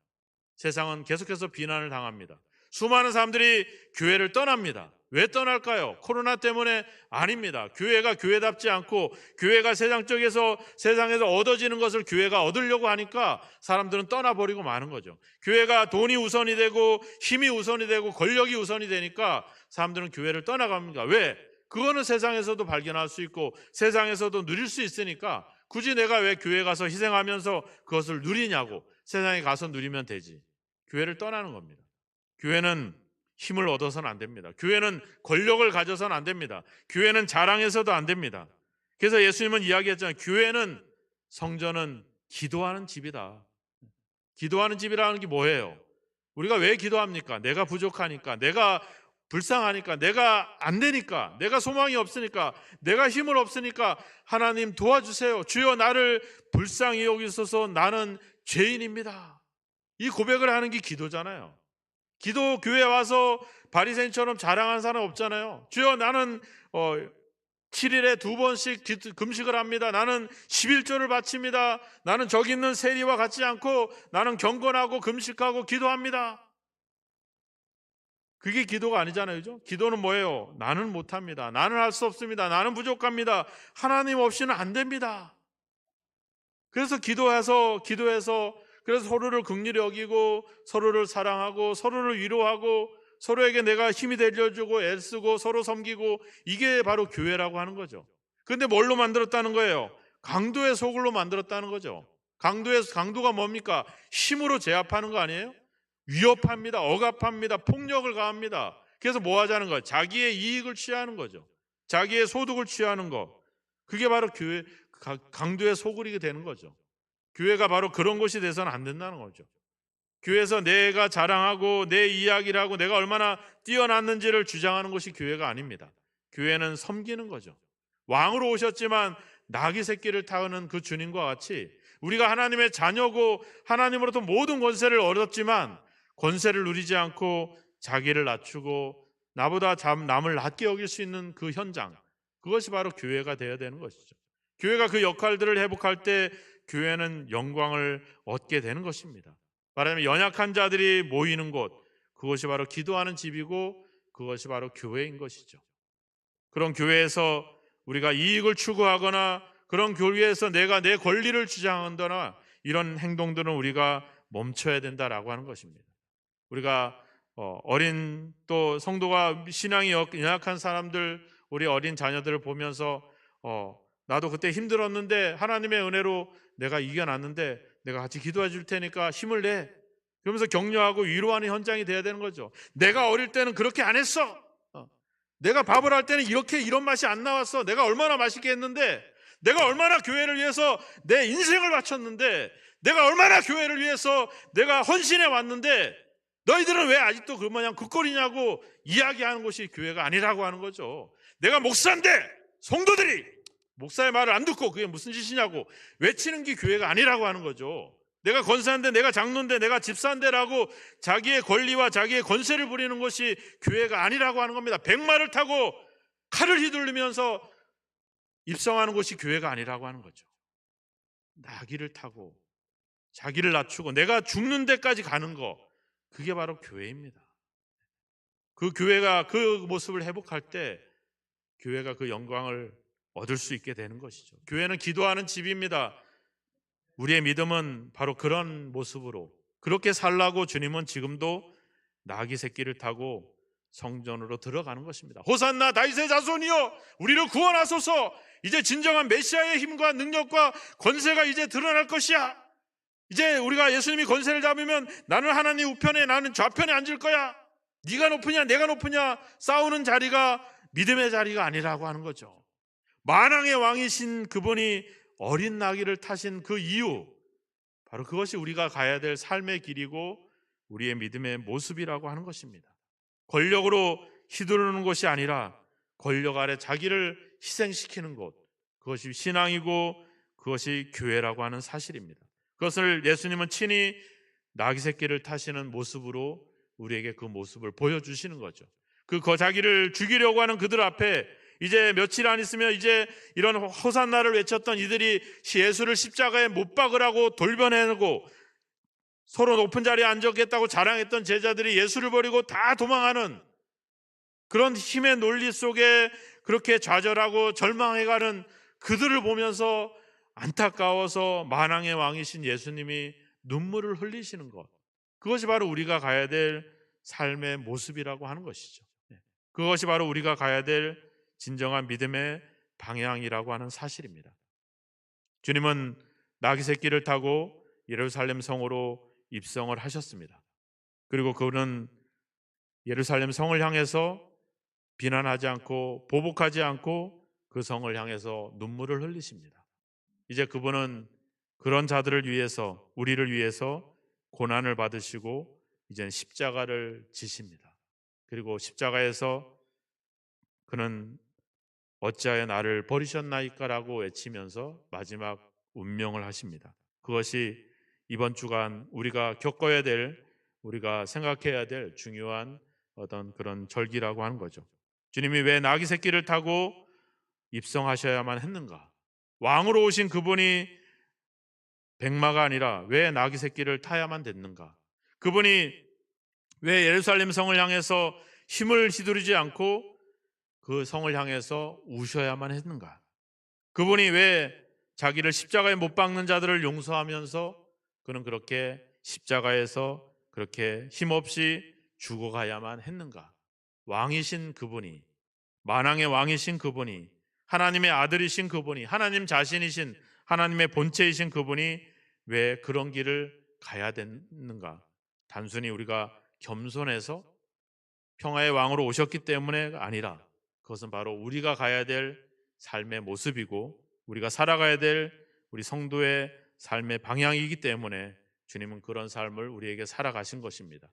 세상은 계속해서 비난을 당합니다. 수많은 사람들이 교회를 떠납니다. 왜 떠날까요? 코로나 때문에 아닙니다. 교회가 교회답지 않고 교회가 세상에서 얻어지는 것을 교회가 얻으려고 하니까 사람들은 떠나버리고 마는 거죠. 교회가 돈이 우선이 되고 힘이 우선이 되고 권력이 우선이 되니까 사람들은 교회를 떠나갑니다. 왜? 그거는 세상에서도 발견할 수 있고 세상에서도 누릴 수 있으니까 굳이 내가 왜 교회 가서 희생하면서 그것을 누리냐고, 세상에 가서 누리면 되지. 교회를 떠나는 겁니다. 교회는 힘을 얻어서는 안 됩니다. 교회는 권력을 가져서는 안 됩니다. 교회는 자랑해서도 안 됩니다. 그래서 예수님은 이야기했잖아요. 교회는, 성전은 기도하는 집이다. 기도하는 집이라는 게 뭐예요? 우리가 왜 기도합니까? 내가 부족하니까, 내가 불쌍하니까, 내가 안 되니까, 내가 소망이 없으니까, 내가 힘을 없으니까 하나님 도와주세요. 주여 나를 불쌍히 여기소서, 나는 죄인입니다. 이 고백을 하는 게 기도잖아요. 기도 교회에 와서 바리새인처럼 자랑하는 사람 없잖아요. 주여 나는 7일에 2번씩 금식을 합니다. 나는 11조를 바칩니다. 나는 저기 있는 세리와 같지 않고 나는 경건하고 금식하고 기도합니다. 그게 기도가 아니잖아요. 그죠? 기도는 뭐예요? 나는 못합니다. 나는 할 수 없습니다. 나는 부족합니다. 하나님 없이는 안 됩니다. 그래서 기도해서 그래서 서로를 긍휼히 여기고 서로를 사랑하고 서로를 위로하고 서로에게 내가 힘이 되려주고 애쓰고 서로 섬기고, 이게 바로 교회라고 하는 거죠. 그런데 뭘로 만들었다는 거예요? 강도의 소굴로 만들었다는 거죠. 강도가 뭡니까? 힘으로 제압하는 거 아니에요? 위협합니다. 억압합니다. 폭력을 가합니다. 그래서 뭐 하자는 거예요? 자기의 이익을 취하는 거죠. 자기의 소득을 취하는 거. 그게 바로 교회, 강도의 소굴이 되는 거죠. 교회가 바로 그런 곳이 돼서는 안 된다는 거죠. 교회에서 내가 자랑하고 내 이야기를 하고 내가 얼마나 뛰어났는지를 주장하는 것이 교회가 아닙니다. 교회는 섬기는 거죠. 왕으로 오셨지만 나귀 새끼를 타는 그 주님과 같이 우리가 하나님의 자녀고 하나님으로부터 모든 권세를 얻었지만 권세를 누리지 않고 자기를 낮추고 나보다 남을 낮게 여길 수 있는 그 현장, 그것이 바로 교회가 되어야 되는 것이죠. 교회가 그 역할들을 회복할 때 교회는 영광을 얻게 되는 것입니다. 말하자면 연약한 자들이 모이는 곳, 그것이 바로 기도하는 집이고 그것이 바로 교회인 것이죠. 그런 교회에서 우리가 이익을 추구하거나 그런 교회에서 내가 내 권리를 주장한다거나 이런 행동들은 우리가 멈춰야 된다라고 하는 것입니다. 우리가 어린 또 성도가 신앙이 연약한 사람들, 우리 어린 자녀들을 보면서 나도 그때 힘들었는데 하나님의 은혜로 내가 이겨놨는데 내가 같이 기도해 줄 테니까 힘을 내. 그러면서 격려하고 위로하는 현장이 돼야 되는 거죠. 내가 어릴 때는 그렇게 안 했어. 내가 밥을 할 때는 이런 맛이 안 나왔어. 내가 얼마나 맛있게 했는데, 내가 얼마나 교회를 위해서 내 인생을 바쳤는데, 내가 얼마나 교회를 위해서 내가 헌신해 왔는데 너희들은 왜 아직도 그 모양 굿거리냐고 이야기하는 것이 교회가 아니라고 하는 거죠. 내가 목사인데 성도들이 목사의 말을 안 듣고 그게 무슨 짓이냐고 외치는 게 교회가 아니라고 하는 거죠. 내가 권사인데, 내가 장로인데, 내가 집사인데라고 자기의 권리와 자기의 권세를 부리는 것이 교회가 아니라고 하는 겁니다. 백마를 타고 칼을 휘둘리면서 입성하는 것이 교회가 아니라고 하는 거죠. 나귀를 타고 자기를 낮추고 내가 죽는 데까지 가는 거, 그게 바로 교회입니다. 그 교회가 그 모습을 회복할 때 교회가 그 영광을 얻을 수 있게 되는 것이죠. 교회는 기도하는 집입니다. 우리의 믿음은 바로 그런 모습으로 그렇게 살라고 주님은 지금도 나귀 새끼를 타고 성전으로 들어가는 것입니다. 호산나 다윗의 자손이여 우리를 구원하소서. 이제 진정한 메시아의 힘과 능력과 권세가 이제 드러날 것이야. 이제 우리가 예수님이 권세를 잡으면 나는 하나님 우편에, 나는 좌편에 앉을 거야. 네가 높으냐 내가 높으냐 싸우는 자리가 믿음의 자리가 아니라고 하는 거죠. 만왕의 왕이신 그분이 어린 나귀를 타신 그 이유, 바로 그것이 우리가 가야 될 삶의 길이고 우리의 믿음의 모습이라고 하는 것입니다. 권력으로 휘두르는 것이 아니라 권력 아래 자기를 희생시키는 것, 그것이 신앙이고 그것이 교회라고 하는 사실입니다. 그것을 예수님은 친히 나귀 새끼를 타시는 모습으로 우리에게 그 모습을 보여주시는 거죠. 그 자기를 죽이려고 하는 그들 앞에 이제 며칠 안 있으면 이제 이런 호산나를 외쳤던 이들이 예수를 십자가에 못 박으라고 돌변해내고 서로 높은 자리에 앉았겠다고 자랑했던 제자들이 예수를 버리고 다 도망하는 그런 힘의 논리 속에 그렇게 좌절하고 절망해가는 그들을 보면서 안타까워서 만왕의 왕이신 예수님이 눈물을 흘리시는 것, 그것이 바로 우리가 가야 될 삶의 모습이라고 하는 것이죠. 그것이 바로 우리가 가야 될 진정한 믿음의 방향이라고 하는 사실입니다. 주님은 나귀 새끼를 타고 예루살렘 성으로 입성을 하셨습니다. 그리고 그는 예루살렘 성을 향해서 비난하지 않고 보복하지 않고 그 성을 향해서 눈물을 흘리십니다. 이제 그분은 그런 자들을 위해서, 우리를 위해서 고난을 받으시고 이제는 십자가를 지십니다. 그리고 십자가에서 그는 어찌하여 나를 버리셨나이까라고 외치면서 마지막 운명을 하십니다. 그것이 이번 주간 우리가 겪어야 될, 우리가 생각해야 될 중요한 어떤 그런 절기라고 하는 거죠. 주님이 왜 나귀 새끼를 타고 입성하셔야만 했는가? 왕으로 오신 그분이 백마가 아니라 왜 나귀 새끼를 타야만 됐는가? 그분이 왜 예루살렘 성을 향해서 힘을 휘두르지 않고 그 성을 향해서 우셔야만 했는가? 그분이 왜 자기를 십자가에 못 박는 자들을 용서하면서 그는 그렇게 십자가에서 그렇게 힘없이 죽어가야만 했는가? 왕이신 그분이, 만왕의 왕이신 그분이, 하나님의 아들이신 그분이, 하나님 자신이신, 하나님의 본체이신 그분이 왜 그런 길을 가야 됐는가? 단순히 우리가 겸손해서 평화의 왕으로 오셨기 때문에가 아니라 그것은 바로 우리가 가야 될 삶의 모습이고 우리가 살아가야 될 우리 성도의 삶의 방향이기 때문에 주님은 그런 삶을 우리에게 살아가신 것입니다.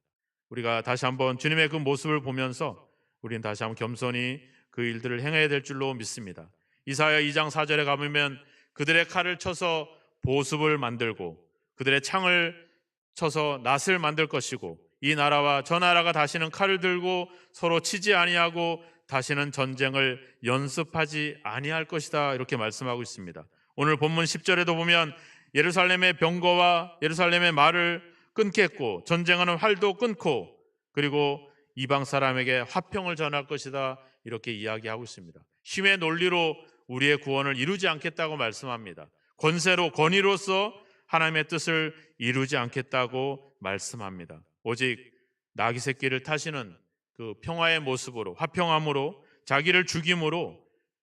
우리가 다시 한번 주님의 그 모습을 보면서 우리는 다시 한번 겸손히 그 일들을 행해야 될 줄로 믿습니다. 이사야 2장 4절에 가보면 그들의 칼을 쳐서 보습을 만들고 그들의 창을 쳐서 낫을 만들 것이고 이 나라와 저 나라가 다시는 칼을 들고 서로 치지 아니하고 다시는 전쟁을 연습하지 아니할 것이다, 이렇게 말씀하고 있습니다. 오늘 본문 10절에도 보면 예루살렘의 병거와 예루살렘의 말을 끊겠고 전쟁하는 활도 끊고 그리고 이방 사람에게 화평을 전할 것이다, 이렇게 이야기하고 있습니다. 힘의 논리로 우리의 구원을 이루지 않겠다고 말씀합니다. 권세로, 권위로서 하나님의 뜻을 이루지 않겠다고 말씀합니다. 오직 나귀 새끼를 타시는 그 평화의 모습으로, 화평함으로, 자기를 죽임으로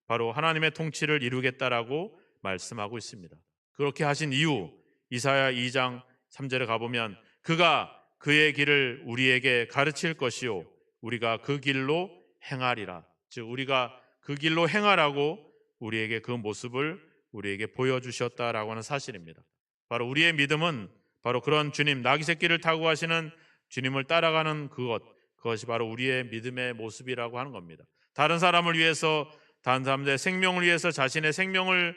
바로 하나님의 통치를 이루겠다라고 말씀하고 있습니다. 그렇게 하신 이유, 이사야 2장 3절에 가보면 그가 그의 길을 우리에게 가르칠 것이요 우리가 그 길로 행하리라. 즉 우리가 그 길로 행하라고 우리에게 그 모습을 우리에게 보여주셨다라고 하는 사실입니다. 바로 우리의 믿음은 바로 그런 주님, 나귀 새끼를 타고 가시는 주님을 따라가는 그것이 바로 우리의 믿음의 모습이라고 하는 겁니다. 다른 사람을 위해서, 다른 사람들의 생명을 위해서 자신의 생명을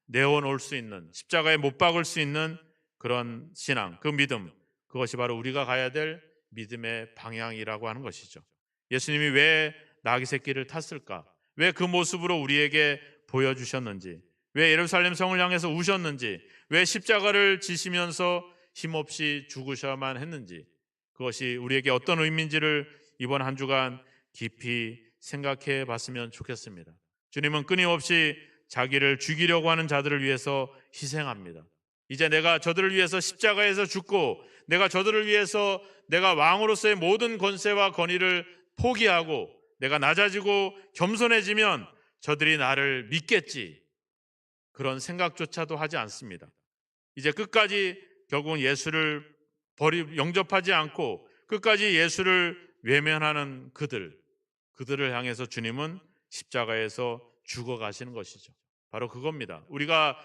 내어놓을 수 있는, 십자가에 못 박을 수 있는 그런 신앙, 그 믿음, 그것이 바로 우리가 가야 될 믿음의 방향이라고 하는 것이죠. 예수님이 왜 나귀 새끼를 탔을까? 왜 그 모습으로 우리에게 보여주셨는지, 왜 예루살렘 성을 향해서 우셨는지, 왜 십자가를 지시면서 힘없이 죽으셔야만 했는지, 그것이 우리에게 어떤 의미인지를 이번 한 주간 깊이 생각해 봤으면 좋겠습니다. 주님은 끊임없이 자기를 죽이려고 하는 자들을 위해서 희생합니다. 이제 내가 저들을 위해서 십자가에서 죽고, 내가 저들을 위해서 내가 왕으로서의 모든 권세와 권위를 포기하고 내가 낮아지고 겸손해지면 저들이 나를 믿겠지, 그런 생각조차도 하지 않습니다. 이제 끝까지 결국은 예수를 영접하지 않고 끝까지 예수를 외면하는 그들을 향해서 주님은 십자가에서 죽어가시는 것이죠. 바로 그겁니다. 우리가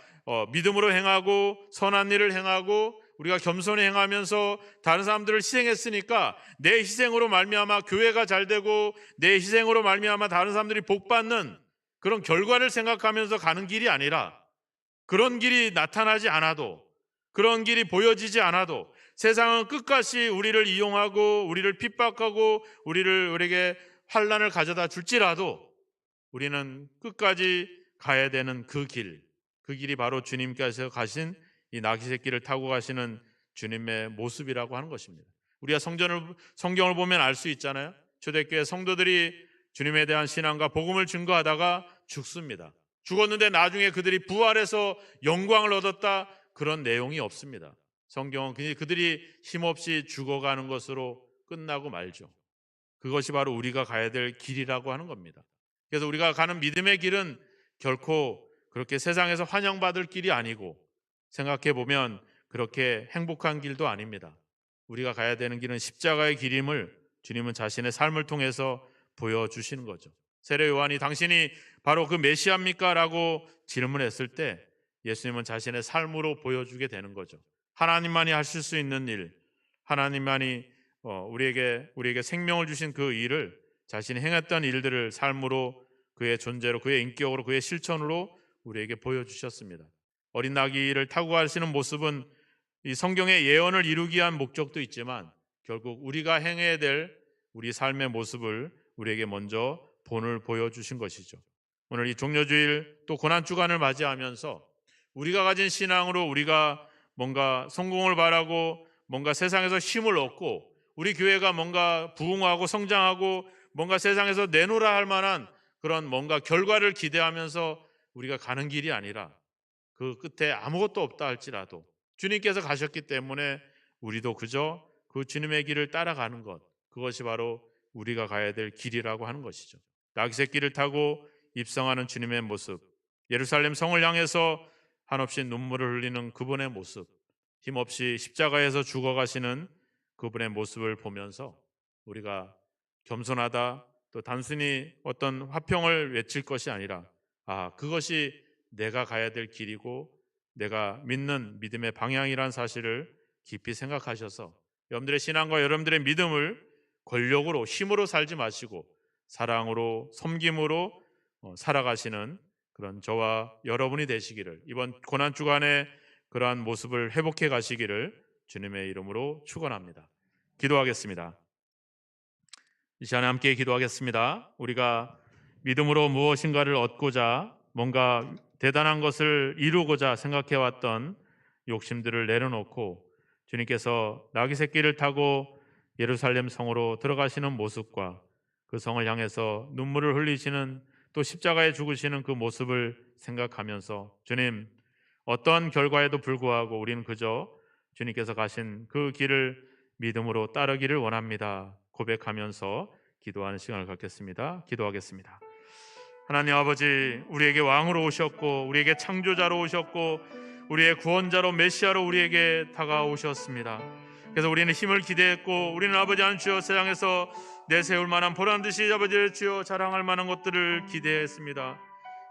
믿음으로 행하고 선한 일을 행하고 우리가 겸손히 행하면서 다른 사람들을 희생했으니까 내 희생으로 말미암아 교회가 잘 되고 내 희생으로 말미암아 다른 사람들이 복받는 그런 결과를 생각하면서 가는 길이 아니라, 그런 길이 나타나지 않아도, 그런 길이 보여지지 않아도 세상은 끝까지 우리를 이용하고 우리를 핍박하고 우리에게 환난을 가져다 줄지라도 우리는 끝까지 가야 되는 그 길이 바로 주님께서 가신 이 나귀 새끼를 타고 가시는 주님의 모습이라고 하는 것입니다. 우리가 성경을 보면 알 수 있잖아요. 초대교회 성도들이 주님에 대한 신앙과 복음을 증거하다가 죽습니다. 죽었는데 나중에 그들이 부활해서 영광을 얻었다, 그런 내용이 없습니다. 성경은 그들이 힘없이 죽어가는 것으로 끝나고 말죠. 그것이 바로 우리가 가야 될 길이라고 하는 겁니다. 그래서 우리가 가는 믿음의 길은 결코 그렇게 세상에서 환영받을 길이 아니고, 생각해 보면 그렇게 행복한 길도 아닙니다. 우리가 가야 되는 길은 십자가의 길임을 주님은 자신의 삶을 통해서 보여주시는 거죠. 세례 요한이 당신이 바로 그 메시아입니까? 라고 질문했을 때 예수님은 자신의 삶으로 보여주게 되는 거죠. 하나님만이 하실 수 있는 일, 하나님만이 우리에게 생명을 주신 그 일을, 자신이 행했던 일들을 삶으로, 그의 존재로, 그의 인격으로, 그의 실천으로 우리에게 보여주셨습니다. 어린 나귀를 타고 가시는 모습은 이 성경의 예언을 이루기 위한 목적도 있지만 결국 우리가 행해야 될 우리 삶의 모습을 우리에게 먼저 본을 보여주신 것이죠. 오늘 이 종려주일 또 고난주간을 맞이하면서 우리가 가진 신앙으로 우리가 뭔가 성공을 바라고 뭔가 세상에서 힘을 얻고 우리 교회가 뭔가 부흥하고 성장하고 뭔가 세상에서 내놓으라 할 만한 그런 뭔가 결과를 기대하면서 우리가 가는 길이 아니라, 그 끝에 아무것도 없다 할지라도 주님께서 가셨기 때문에 우리도 그저 그 주님의 길을 따라가는 것, 그것이 바로 우리가 가야 될 길이라고 하는 것이죠. 나귀 새끼를 타고 입성하는 주님의 모습, 예루살렘 성을 향해서 한없이 눈물을 흘리는 그분의 모습, 힘없이 십자가에서 죽어가시는 그분의 모습을 보면서 우리가 겸손하다, 또 단순히 어떤 화평을 외칠 것이 아니라, 그것이 내가 가야 될 길이고 내가 믿는 믿음의 방향이란 사실을 깊이 생각하셔서 여러분들의 신앙과 여러분들의 믿음을 권력으로, 힘으로 살지 마시고 사랑으로, 섬김으로 살아가시는 그런 저와 여러분이 되시기를, 이번 고난주간에 그러한 모습을 회복해 가시기를 주님의 이름으로 축원합니다. 기도하겠습니다. 이 시간에 함께 기도하겠습니다. 우리가 믿음으로 무엇인가를 얻고자, 뭔가 대단한 것을 이루고자 생각해왔던 욕심들을 내려놓고 주님께서 나귀 새끼를 타고 예루살렘 성으로 들어가시는 모습과 그 성을 향해서 눈물을 흘리시는, 또 십자가에 죽으시는 그 모습을 생각하면서 주님, 어떤 결과에도 불구하고 우리는 그저 주님께서 가신 그 길을 믿음으로 따르기를 원합니다 고백하면서 기도하는 시간을 갖겠습니다. 기도하겠습니다. 하나님 아버지, 우리에게 왕으로 오셨고 우리에게 창조자로 오셨고 우리의 구원자로 메시아로 우리에게 다가오셨습니다. 그래서 우리는 힘을 기대했고 우리는 아버지 하나님 주여 세상에서 내세울 만한 보란듯이 아버지 주여 자랑할 만한 것들을 기대했습니다.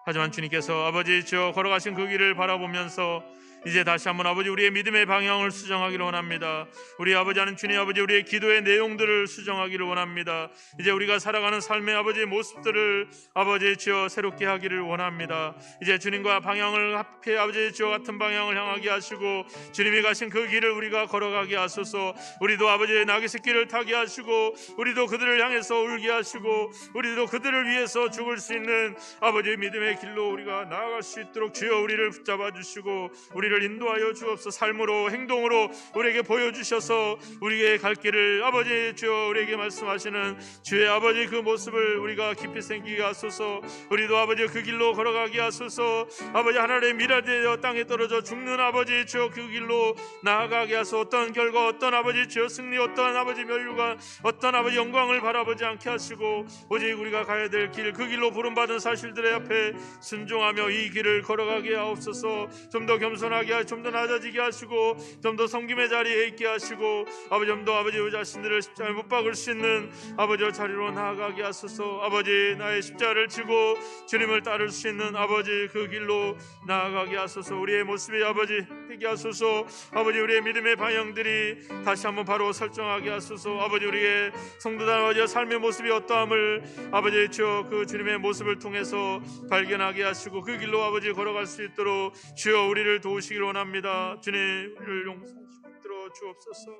하지만 주님께서 아버지 주여 걸어가신 그 길을 바라보면서 이제 다시 한번 아버지 우리의 믿음의 방향을 수정하기를 원합니다. 우리 아버지 하는 주님 아버지 우리의 기도의 내용들을 수정하기를 원합니다. 이제 우리가 살아가는 삶의 아버지의 모습들을 아버지 주여 새롭게 하기를 원합니다. 이제 주님과 방향을 합해 아버지 주여 같은 방향을 향하게 하시고 주님이 가신 그 길을 우리가 걸어가게 하소서. 우리도 아버지의 나귀 새끼를 타게 하시고 우리도 그들을 향해서 울게 하시고 우리도 그들을 위해서 죽을 수 있는 아버지의 믿음의 길로 우리가 나아갈 수 있도록 주여 우리를 붙잡아 주시고 우리를 인도하여 주옵소서. 삶으로 행동으로 우리에게 보여주셔서 우리의 갈 길을 아버지 주여 우리에게 말씀하시는 주의 아버지 그 모습을 우리가 깊이 생기게 하소서. 우리도 아버지 그 길로 걸어가게 하소서. 아버지 하나님의 미라되어 땅에 떨어져 죽는 아버지 주여 그 길로 나아가게 하소서. 어떤 결과 어떤 아버지 주여 승리 어떤 아버지 멸류관 어떤 아버지 영광을 바라보지 않게 하시고 오직 우리가 가야 될 길 그 길로 부름받은 사실들의 앞에 순종하며 이 길을 걸어가게 하옵소서. 좀 더 겸손하게 하시고 좀 더 낮아지게 하시고 좀 더 섬김의 자리에 있게 하시고 아버지 좀 더 아버지 자신들을 십자가에 못 박을 수 있는 아버지의 자리로 나아가게 하소서. 아버지 나의 십자가를 지고 주님을 따를 수 있는 아버지 그 길로 나아가게 하소서. 우리의 모습이 아버지 되게 하소서. 아버지 우리의 믿음의 방향들이 다시 한번 바로 설정하게 하소서. 아버지 우리의 성도들 아버지의 삶의 모습이 어떠함을 아버지 주여 그 주님의 모습을 통해서 발견하게 하시고 그 길로 아버지 걸어갈 수 있도록 주여 우리를 도우시길 원합니다. 주님 우리를 용서하시고 들어 주옵소서.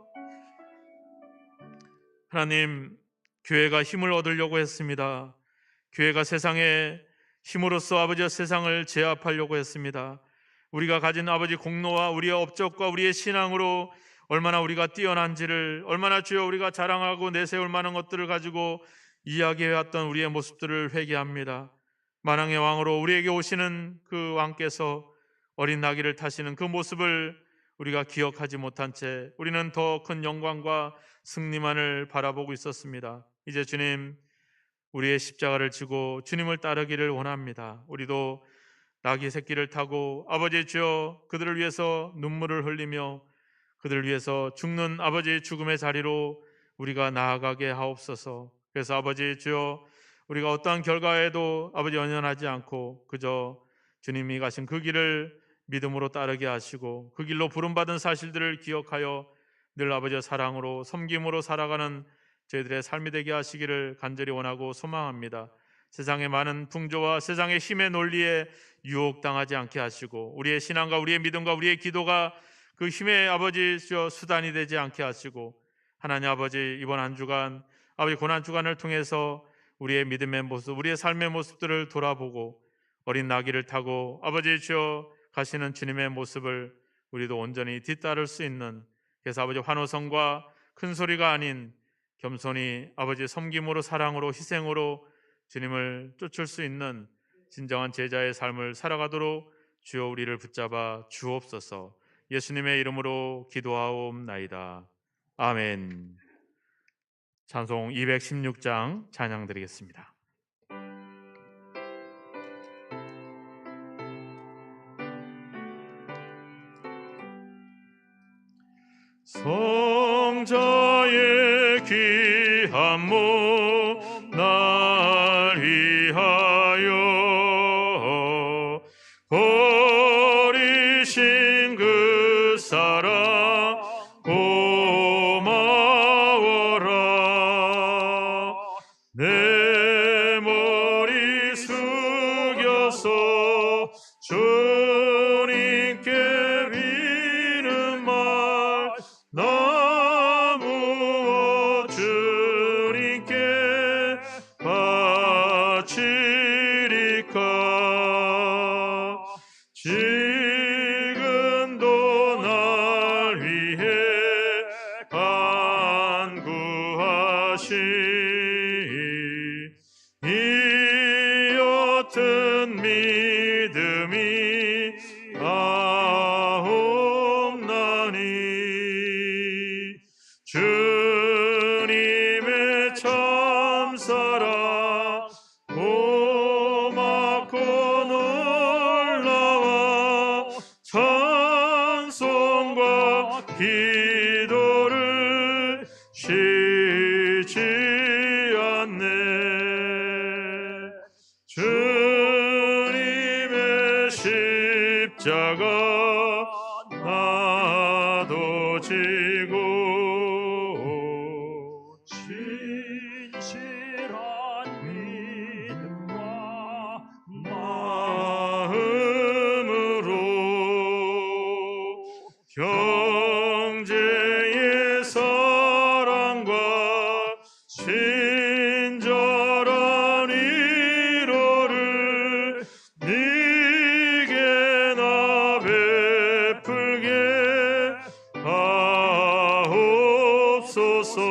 하나님 교회가 힘을 얻으려고 했습니다. 교회가 세상의 힘으로써 아버지의 세상을 제압하려고 했습니다. 우리가 가진 아버지 공로와 우리의 업적과 우리의 신앙으로 얼마나 우리가 뛰어난지를 얼마나 주여 우리가 자랑하고 내세울 만한 것들을 가지고 이야기해왔던 우리의 모습들을 회개합니다. 만왕의 왕으로 우리에게 오시는 그 왕께서 어린 나귀를 타시는 그 모습을 우리가 기억하지 못한 채 우리는 더 큰 영광과 승리만을 바라보고 있었습니다. 이제 주님 우리의 십자가를 지고 주님을 따르기를 원합니다. 우리도 나귀 새끼를 타고 아버지 주여 그들을 위해서 눈물을 흘리며 그들을 위해서 죽는 아버지의 죽음의 자리로 우리가 나아가게 하옵소서. 그래서 아버지 주여 우리가 어떠한 결과에도 아버지 연연하지 않고 그저 주님이 가신 그 길을 믿음으로 따르게 하시고 그 길로 부름받은 사실들을 기억하여 늘 아버지의 사랑으로 섬김으로 살아가는 저희들의 삶이 되게 하시기를 간절히 원하고 소망합니다. 세상의 많은 풍조와 세상의 힘의 논리에 유혹당하지 않게 하시고 우리의 신앙과 우리의 믿음과 우리의 기도가 그 힘의 아버지 수단이 되지 않게 하시고 하나님 아버지 이번 한 주간 아버지 고난 주간을 통해서 우리의 믿음의 모습 우리의 삶의 모습들을 돌아보고 어린 나귀를 타고 아버지 주여 가시는 주님의 모습을 우리도 온전히 뒤따를 수 있는 그래서 아버지 환호성과 큰 소리가 아닌 겸손히 아버지 섬김으로 사랑으로 희생으로 주님을 쫓을 수 있는 진정한 제자의 삶을 살아가도록 주여 우리를 붙잡아 주옵소서. 예수님의 이름으로 기도하옵나이다. 아멘. 찬송 216장 찬양 드리겠습니다. 성자의 귀한 몸 날 위하여 버리신 그 사랑 고마워라. 내 머리 숙여서 주님께 비는 말 나무 주님께 바치리까. 지금도 날 위해 간구하시 이 옅은 믿음이 아옵나니 주님의 참사랑 고맙고 놀라워 찬송과 기도를 쉬지 않네. 주님의 십자가 진실한 믿음과 마음으로 형제의 사랑과 친절한 위로를 네게 나 베풀게 하옵소서.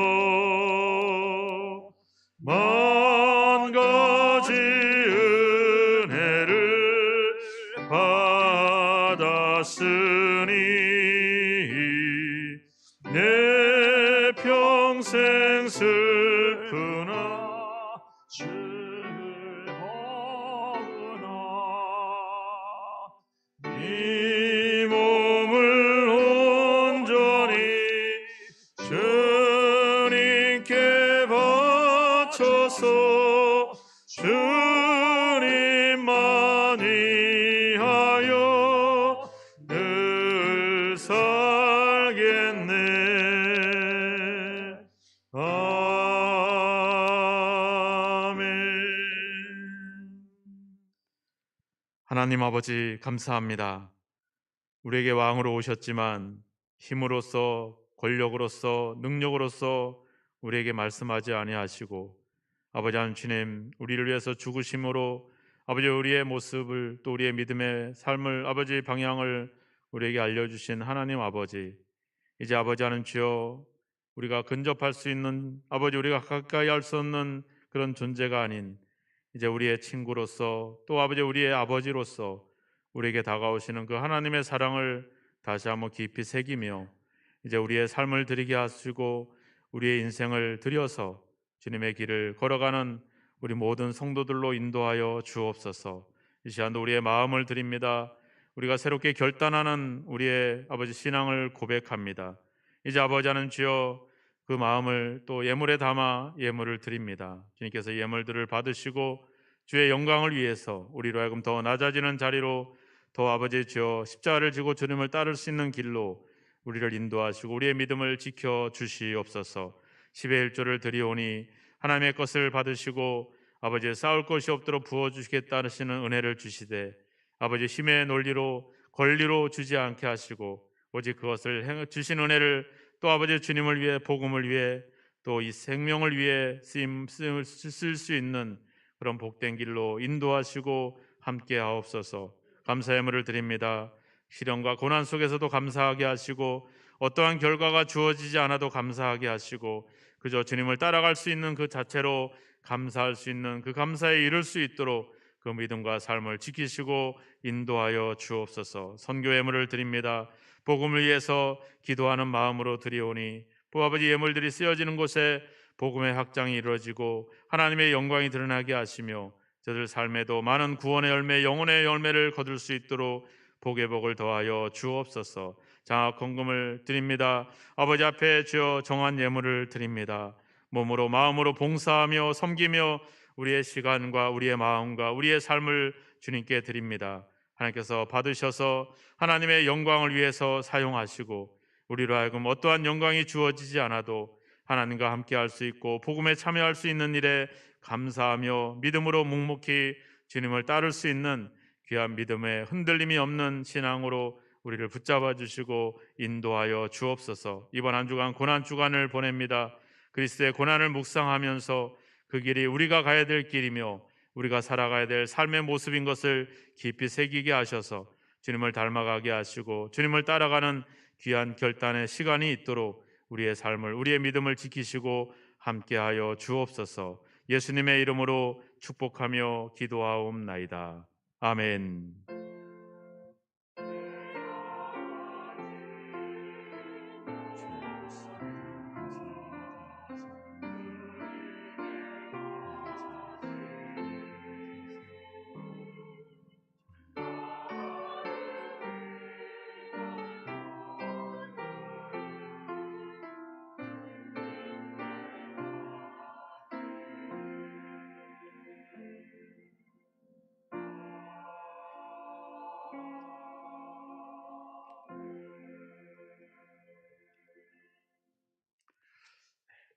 만 가지 은혜를 받았으니 내 평생 슬프나 즐거우나 이 몸을 온전히 주님께 바쳐서 주님만이 하여 늘 살겠네. 아멘. 하나님 아버지 감사합니다. 우리에게 왕으로 오셨지만 힘으로써 권력으로서 능력으로서 우리에게 말씀하지 아니하시고 아버지 하나님 주님 우리를 위해서 죽으심으로 아버지 우리의 모습을 또 우리의 믿음의 삶을 아버지 방향을 우리에게 알려주신 하나님 아버지 이제 아버지 하나님 주여 우리가 근접할 수 있는 아버지 우리가 가까이 할 수 없는 그런 존재가 아닌 이제 우리의 친구로서 또 아버지 우리의 아버지로서 우리에게 다가오시는 그 하나님의 사랑을 다시 한번 깊이 새기며 이제 우리의 삶을 드리게 하시고 우리의 인생을 드려서 주님의 길을 걸어가는 우리 모든 성도들로 인도하여 주옵소서. 이 시간도 우리의 마음을 드립니다. 우리가 새롭게 결단하는 우리의 아버지 신앙을 고백합니다. 이제 아버지 하나님 주여 그 마음을 또 예물에 담아 예물을 드립니다. 주님께서 예물들을 받으시고 주의 영광을 위해서 우리로 하여금 더 낮아지는 자리로 더 아버지 주여 십자가를 지고 주님을 따를 수 있는 길로 우리를 인도하시고 우리의 믿음을 지켜 주시옵소서. 10의 1조를 드리오니 하나님의 것을 받으시고 아버지 싸울 것이 없도록 부어주시겠다 하시는 은혜를 주시되 아버지 힘의 논리로 권리로 주지 않게 하시고 오직 그것을 주신 은혜를 또 아버지 주님을 위해 복음을 위해 또 이 생명을 위해 쓸 수 있는 그런 복된 길로 인도하시고 함께 하옵소서. 감사의 예물을 드립니다. 시련과 고난 속에서도 감사하게 하시고 어떠한 결과가 주어지지 않아도 감사하게 하시고 그저 주님을 따라갈 수 있는 그 자체로 감사할 수 있는 그 감사에 이를 수 있도록 그 믿음과 삶을 지키시고 인도하여 주옵소서. 선교 예물을 드립니다. 복음을 위해서 기도하는 마음으로 드리오니 또 아버지 예물들이 쓰여지는 곳에 복음의 확장이 이루어지고 하나님의 영광이 드러나게 하시며 저들 삶에도 많은 구원의 열매, 영혼의 열매를 거둘 수 있도록 복의 복을 더하여 주옵소서. 장학 헌금을 드립니다. 아버지 앞에 주여 정한 예물을 드립니다. 몸으로 마음으로 봉사하며 섬기며 우리의 시간과 우리의 마음과 우리의 삶을 주님께 드립니다. 하나님께서 받으셔서 하나님의 영광을 위해서 사용하시고 우리로 하여금 어떠한 영광이 주어지지 않아도 하나님과 함께 할 수 있고 복음에 참여할 수 있는 일에 감사하며 믿음으로 묵묵히 주님을 따를 수 있는 귀한 믿음에 흔들림이 없는 신앙으로 우리를 붙잡아 주시고 인도하여 주옵소서. 이번 한 주간 고난 주간을 보냅니다. 그리스도의 고난을 묵상하면서 그 길이 우리가 가야 될 길이며 우리가 살아가야 될 삶의 모습인 것을 깊이 새기게 하셔서 주님을 닮아가게 하시고 주님을 따라가는 귀한 결단의 시간이 있도록 우리의 삶을 우리의 믿음을 지키시고 함께하여 주옵소서. 예수님의 이름으로 축복하며 기도하옵나이다. 아멘.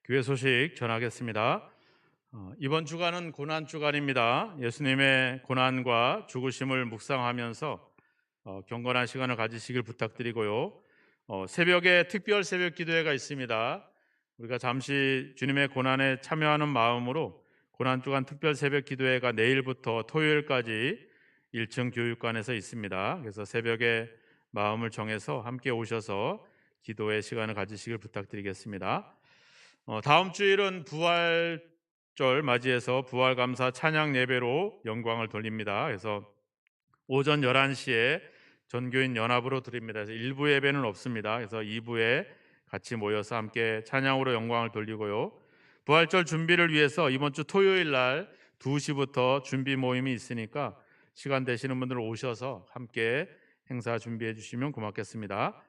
교회 소식 전하겠습니다. 이번 주간은 고난 주간입니다. 예수님의 고난과 죽으심을 묵상하면서 경건한 시간을 가지시길 부탁드리고요. 새벽에 특별 새벽 기도회가 있습니다. 우리가 잠시 주님의 고난에 참여하는 마음으로 고난 주간 특별 새벽 기도회가 내일부터 토요일까지 1층 교육관에서 있습니다. 그래서 새벽에 마음을 정해서 함께 오셔서 기도의 시간을 가지시길 부탁드리겠습니다. 다음 주일은 부활절 맞이해서 부활감사 찬양 예배로 영광을 돌립니다. 그래서 오전 11시에 전교인 연합으로 드립니다. 그래서 1부 예배는 없습니다. 그래서 2부에 같이 모여서 함께 찬양으로 영광을 돌리고요. 부활절 준비를 위해서 이번 주 토요일 날 2시부터 준비 모임이 있으니까 시간 되시는 분들 오셔서 함께 행사 준비해 주시면 고맙겠습니다.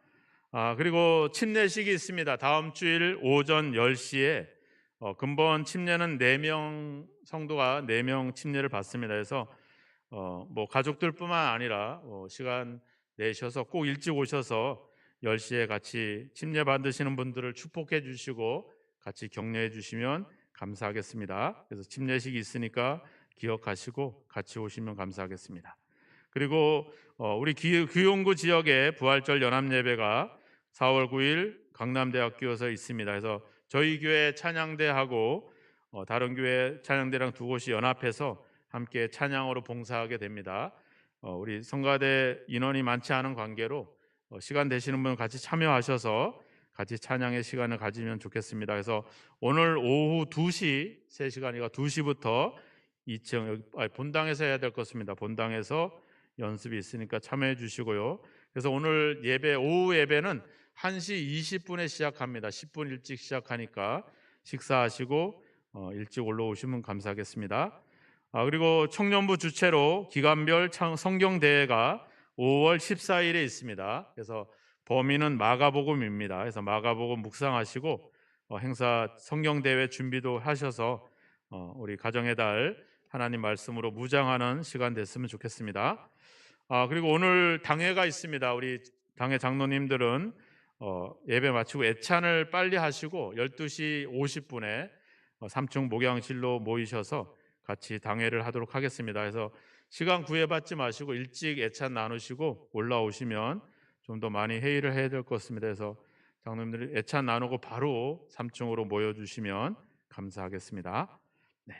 그리고 침례식이 있습니다. 다음 주일 오전 10시에 근본 침례는 4명 성도가 4명 침례를 받습니다. 그래서 뭐 가족들뿐만 아니라 시간 내셔서 꼭 일찍 오셔서 10시에 같이 침례 받으시는 분들을 축복해 주시고 같이 격려해 주시면 감사하겠습니다. 그래서 침례식이 있으니까 기억하시고 같이 오시면 감사하겠습니다. 그리고 우리 귀용구 지역에 부활절 연합예배가 4월 9일 강남대학교에서 있습니다. 그래서 저희 교회 찬양대하고 다른 교회 찬양대랑 두 곳이 연합해서 함께 찬양으로 봉사하게 됩니다. 우리 성가대 인원이 많지 않은 관계로 시간 되시는 분 같이 참여하셔서 같이 찬양의 시간을 가지면 좋겠습니다. 그래서 오늘 오후 2시 3시간이가 2시부터 2층 본당에서 해야 될 것입니다. 본당에서 연습이 있으니까 참여해 주시고요. 그래서 오늘 예배 오후 예배는 1시 20분에 시작합니다. 10분 일찍 시작하니까 식사하시고 일찍 올라오시면 감사하겠습니다. 그리고 청년부 주최로 기간별 성경대회가 5월 14일에 있습니다. 그래서 범위는 마가복음입니다. 그래서 마가복음 묵상하시고 행사 성경대회 준비도 하셔서 우리 가정의 달 하나님 말씀으로 무장하는 시간 됐으면 좋겠습니다. 그리고 오늘 당회가 있습니다. 우리 당회 장로님들은 예배 마치고 애찬을 빨리 하시고 12시 50분에 3층 목양실로 모이셔서 같이 당회를 하도록 하겠습니다. 그래서 시간 구애받지 마시고 일찍 애찬 나누시고 올라오시면 좀 더 많이 회의를 해야 될 것 같습니다. 그래서 장로님들이 애찬 나누고 바로 3층으로 모여주시면 감사하겠습니다. 네.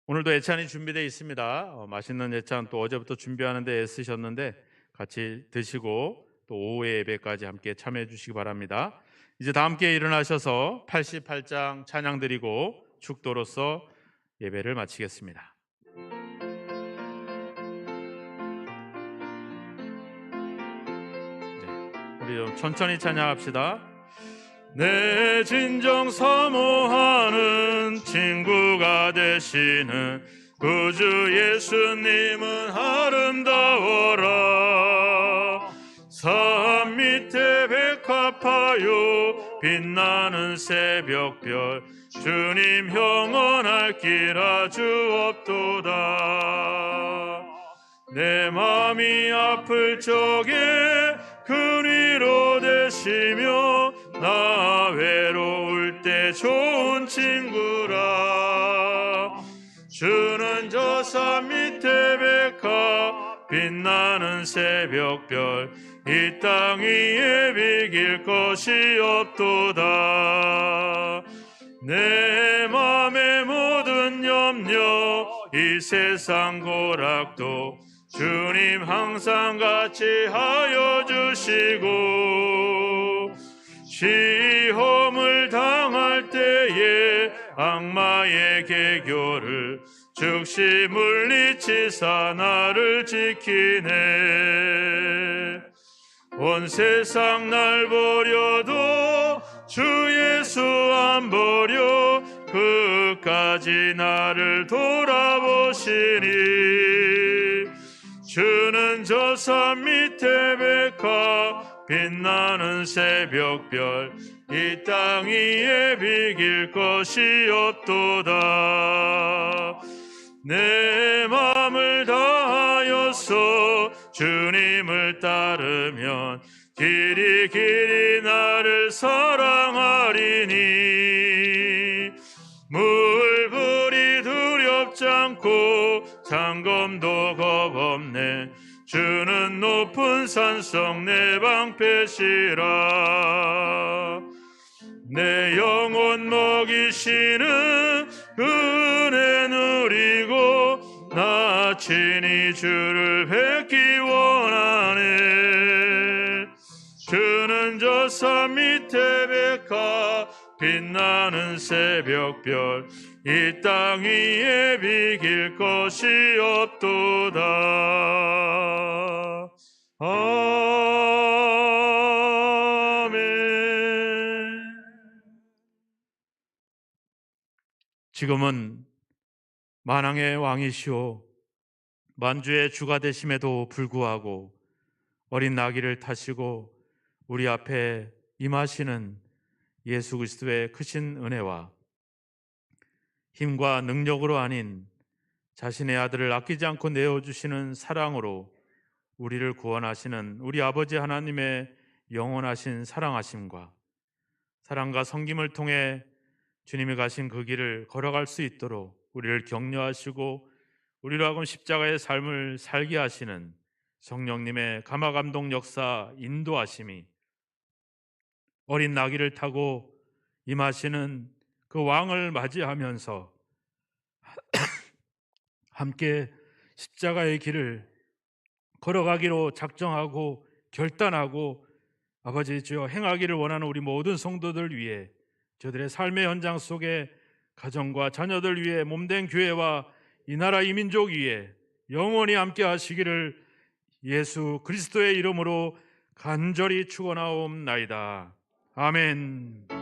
오늘도 애찬이 준비되어 있습니다. 맛있는 애찬 또 어제부터 준비하는데 애쓰셨는데 같이 드시고 또 오후의 예배까지 함께 참여해 주시기 바랍니다. 이제 다 함께 일어나셔서 88장 찬양 드리고 축도로서 예배를 마치겠습니다. 우리 좀 천천히 찬양합시다. 내 진정 사모하는 친구가 되시는 구주 예수님은 아름다워라. 산 밑에 백합하여 빛나는 새벽별 주님 영원할 길 아주 없도다. 내 맘이 아플 적에 그 위로 되시며 나 외로울 때 좋은 친구라. 주는 저 산 밑에 백합 빛나는 새벽별 이 땅 위에 비길 것이 없도다. 내 맘의 모든 염려 이 세상 고락도 주님 항상 같이 하여 주시고 시험을 당할 때에 악마의 계교를 즉시 물리치사 나를 지키네. 온 세상 날 버려도 주 예수 안 버려 끝까지 나를 돌아보시니. 주는 저 산 밑에 백합 빛나는 새벽별 이 땅 위에 비길 것이 없도다. 내 맘을 다하여서 주님을 따르면 길이 나를 사랑하 하리니 물불이 두렵지 않고 장검도 겁없네 주는 높은 산성 내 방패시라 내 영혼 먹이시는 은혜 누리고 나 친히 주를 뵙기 원하네 주는 저 산 밑에 백화 빛나는 새벽별 이 땅 위에 비길 것이 없도다 아멘. 지금은 만왕의 왕이시오 만주의 주가 되심에도 불구하고 어린 나귀를 타시고 우리 앞에 임하시는 예수 그리스도의 크신 은혜와 힘과 능력으로 아닌 자신의 아들을 아끼지 않고 내어주시는 사랑으로 우리를 구원하시는 우리 아버지 하나님의 영원하신 사랑하심과 사랑과 섬김을 통해 주님이 가신 그 길을 걸어갈 수 있도록 우리를 격려하시고 우리로 하여금 십자가의 삶을 살게 하시는 성령님의 감화감동 역사 인도하심이 어린 나귀를 타고 임하시는 그 왕을 맞이하면서 함께 십자가의 길을 걸어가기로 작정하고 결단하고 아버지 주여 행하기를 원하는 우리 모든 성도들 위해 저들의 삶의 현장 속에 가정과 자녀들 위해 몸된 교회와 이 나라 이 민족 위에 영원히 함께 하시기를 예수 그리스도의 이름으로 간절히 축원하옵나이다. 아멘.